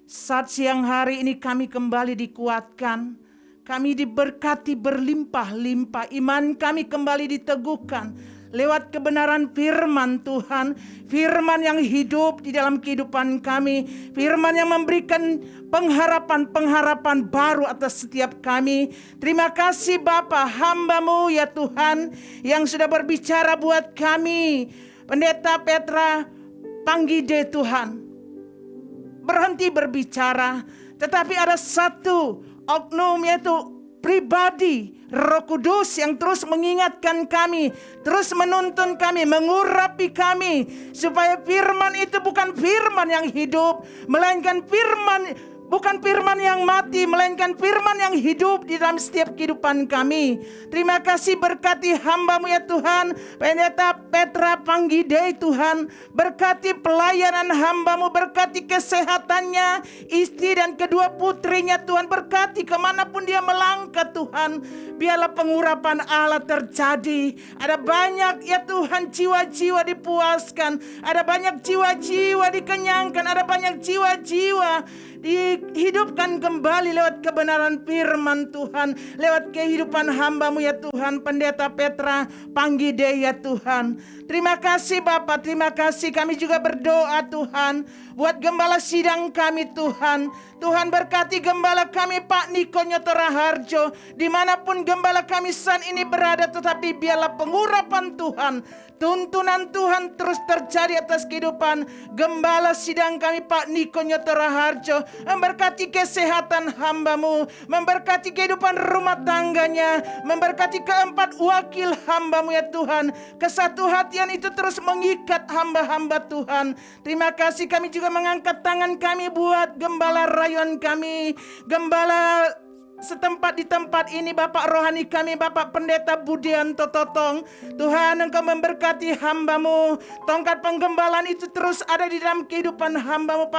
Saat siang hari ini kami kembali dikuatkan. Kami diberkati berlimpah-limpah. Iman kami kembali diteguhkan lewat kebenaran firman Tuhan. Firman yang hidup di dalam kehidupan kami. Firman yang memberikan pengharapan-pengharapan baru atas setiap kami. Terima kasih Bapa, hamba-Mu ya Tuhan yang sudah berbicara buat kami. Pendeta Petra Panggide Tuhan berhenti berbicara, tetapi ada satu oknum yaitu pribadi Roh Kudus yang terus mengingatkan kami, terus menuntun kami, mengurapi kami supaya firman itu bukan firman yang hidup, melainkan bukan firman yang mati, melainkan firman yang hidup di dalam setiap kehidupan kami. Terima kasih, berkati hamba-Mu ya Tuhan, Pendeta Petra Panggide Tuhan. Berkati pelayanan hamba-Mu, berkati kesehatannya, istri dan kedua putrinya Tuhan. Berkati kemanapun dia melangkah Tuhan. Biarlah pengurapan Allah terjadi. Ada banyak ya Tuhan jiwa-jiwa dipuaskan. Ada banyak jiwa-jiwa dikenyangkan. Ada banyak jiwa-jiwa dihidupkan kembali lewat kebenaran firman Tuhan, lewat kehidupan hamba-Mu ya Tuhan, Pendeta Petra Panggide ya Tuhan. Terima kasih Bapa, terima kasih. Kami juga berdoa Tuhan buat gembala sidang kami Tuhan. Tuhan berkati gembala kami Pak Niko Nyoto Raharjo, dimanapun gembala kami saat ini berada, tetapi biarlah pengurapan Tuhan, tuntunan Tuhan terus terjadi atas kehidupan gembala sidang kami Pak Niko Nyoto Raharjo. Memberkati kesehatan hamba-Mu, memberkati kehidupan rumah tangganya, memberkati keempat wakil hamba-Mu ya Tuhan. Kesatu hatian itu terus mengikat hamba-hamba Tuhan. Terima kasih, kami juga mengangkat tangan kami buat gembala rayon kami, gembala setempat di tempat ini, Bapak rohani kami, Bapak Pendeta Budianto Totong. Tuhan, Engkau memberkati hamba-Mu. Tongkat penggembalaan itu terus ada di dalam kehidupan hamba-Mu,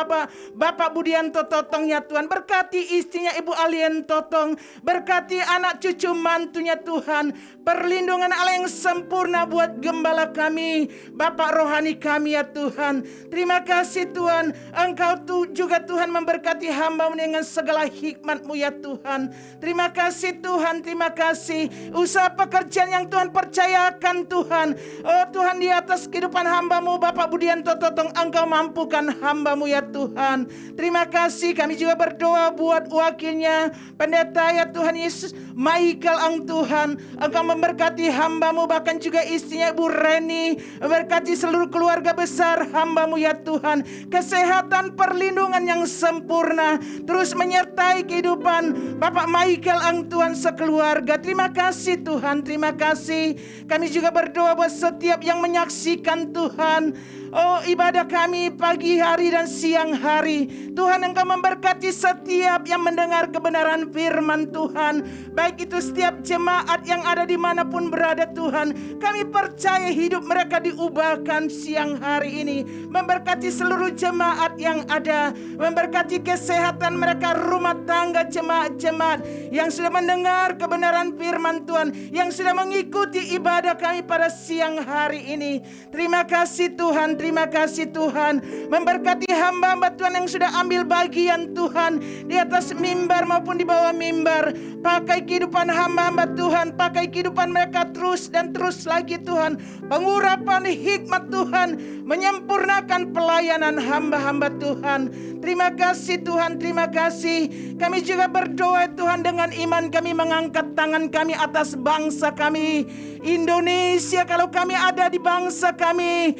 Bapak Budianto Totong ya Tuhan. Berkati istrinya Ibu Alien Totong, berkati anak cucu mantunya Tuhan. Perlindungan Allah yang sempurna buat gembala kami, Bapak rohani kami ya Tuhan. Terima kasih Tuhan, Engkau juga Tuhan memberkati hamba-Mu dengan segala hikmat-Mu ya Tuhan. Terima kasih Tuhan, terima kasih. Usaha pekerjaan yang Tuhan percayakan Tuhan, oh Tuhan, di atas kehidupan hamba-Mu Bapak Budianto Totong, Engkau mampukan hamba-Mu ya Tuhan. Terima kasih, kami juga berdoa buat wakilnya Pendeta ya Tuhan Yesus Michael Ang Tuhan. Engkau memberkati hamba-Mu, bahkan juga istrinya Ibu Reni. Berkati seluruh keluarga besar hamba-Mu ya Tuhan. Kesehatan, perlindungan yang sempurna terus menyertai kehidupan Bapak Michael Ang Tuhan sekeluarga. Terima kasih Tuhan, terima kasih. Kami juga berdoa buat setiap yang menyaksikan Tuhan, oh ibadah kami pagi hari dan siang hari. Tuhan, Engkau memberkati setiap yang mendengar kebenaran firman Tuhan, baik itu setiap jemaat yang ada dimanapun berada Tuhan. Kami percaya hidup mereka diubahkan siang hari ini. Memberkati seluruh jemaat yang ada, memberkati kesehatan mereka, rumah tangga jemaat-jemaat yang sudah mendengar kebenaran firman Tuhan, yang sudah mengikuti ibadah kami pada siang hari ini. Terima kasih Tuhan, terima kasih Tuhan. Memberkati hamba-hamba Tuhan yang sudah ambil bagian Tuhan di atas mimbar maupun di bawah mimbar. Pakai kehidupan hamba-hamba Tuhan, pakai kehidupan mereka terus dan terus lagi Tuhan. Pengurapan hikmat Tuhan, menyempurnakan pelayanan hamba-hamba Tuhan. Terima kasih Tuhan, terima kasih. Kami juga berdoa Tuhan, dengan iman kami mengangkat tangan kami atas bangsa kami Indonesia. Kalau kami ada di bangsa kami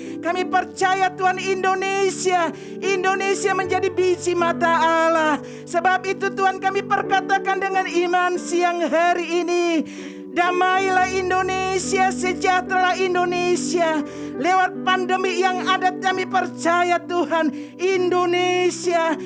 percaya Tuhan, Indonesia menjadi biji mata Allah. Sebab itu Tuhan, kami perkatakan dengan iman siang hari ini, damailah Indonesia, sejahteralah Indonesia. Lewat pandemi yang ada, kami percaya Tuhan, Indonesia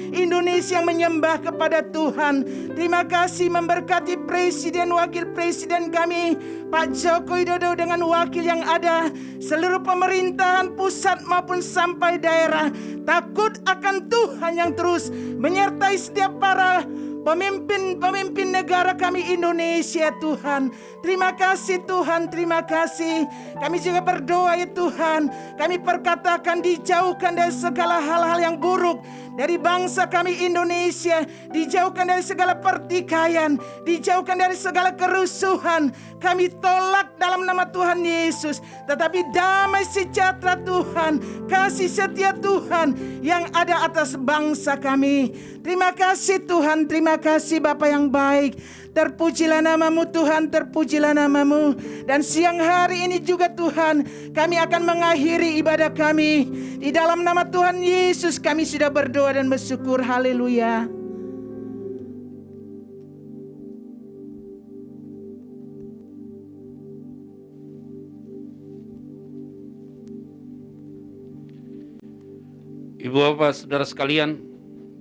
yang menyembah kepada Tuhan. Terima kasih, memberkati Presiden, Wakil Presiden kami Pak Joko Widodo dengan wakil yang ada, seluruh pemerintahan pusat maupun sampai daerah. Takut akan Tuhan yang terus menyertai setiap para pemimpin negara kami Indonesia Tuhan. Terima kasih Tuhan, terima kasih. Kami juga berdoa ya Tuhan, kami perkatakan dijauhkan dari segala hal-hal yang buruk dari bangsa kami Indonesia, dijauhkan dari segala pertikaian, dijauhkan dari segala kerusuhan. Kami tolak dalam nama Tuhan Yesus, tetapi damai sejahtera Tuhan, kasih setia Tuhan yang ada atas bangsa kami. Terima kasih Tuhan, terima kasih Bapa yang baik. Terpujilah namamu Tuhan, terpujilah namamu. Dan siang hari ini juga Tuhan, kami akan mengakhiri ibadah kami. Di dalam nama Tuhan Yesus kami sudah berdoa dan bersyukur. Haleluya. Ibu Bapak, Saudara sekalian,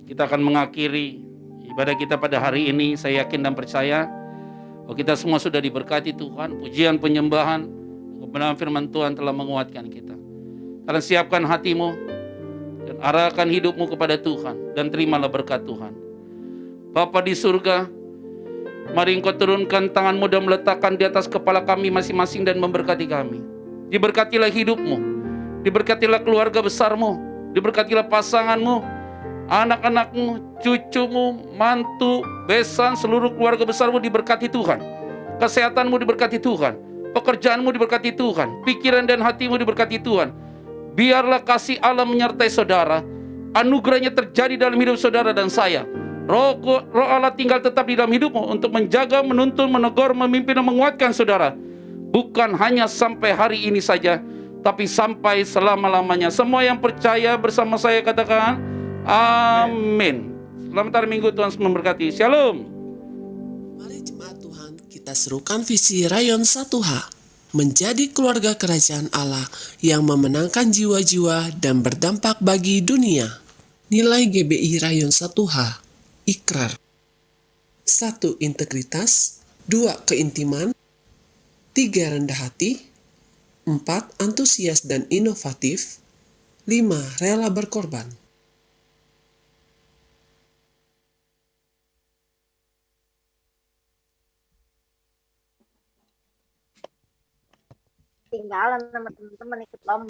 kita akan mengakhiri ibadah kita pada hari ini. Saya yakin dan percaya bahwa kita semua sudah diberkati Tuhan. Pujian, penyembahan, kebenaran firman Tuhan telah menguatkan kita. Kalian siapkan hatimu dan arahkan hidupmu kepada Tuhan dan terimalah berkat Tuhan. Bapa di surga, mari Engkau turunkan tanganmu dan meletakkan di atas kepala kami masing-masing dan memberkati kami. Diberkatilah hidupmu, diberkatilah keluarga besarmu, diberkatilah pasanganmu, anak-anakmu, cucumu, mantu, besan, seluruh keluarga besarmu diberkati Tuhan. Kesehatanmu diberkati Tuhan, pekerjaanmu diberkati Tuhan, pikiran dan hatimu diberkati Tuhan. Biarlah kasih Allah menyertai saudara, anugerahnya terjadi dalam hidup saudara dan saya. Roh Allah tinggal tetap di dalam hidupmu untuk menjaga, menuntun, menegur, memimpin dan menguatkan saudara. Bukan hanya sampai hari ini saja, tapi sampai selama-lamanya. Semua yang percaya bersama saya katakan amin. Selamat hari Minggu, Tuhan memberkati. Shalom. Mari jemaat Tuhan, kita serukan visi Rayon 1H menjadi keluarga kerajaan Allah yang memenangkan jiwa-jiwa dan berdampak bagi dunia. Nilai GBI Rayon 1H: ikrar. 1. Integritas. 2. Keintiman. 3. Rendah hati. 4. Antusias dan inovatif. 5. Rela berkorban. Tinggalan sama teman-teman ikut lomba.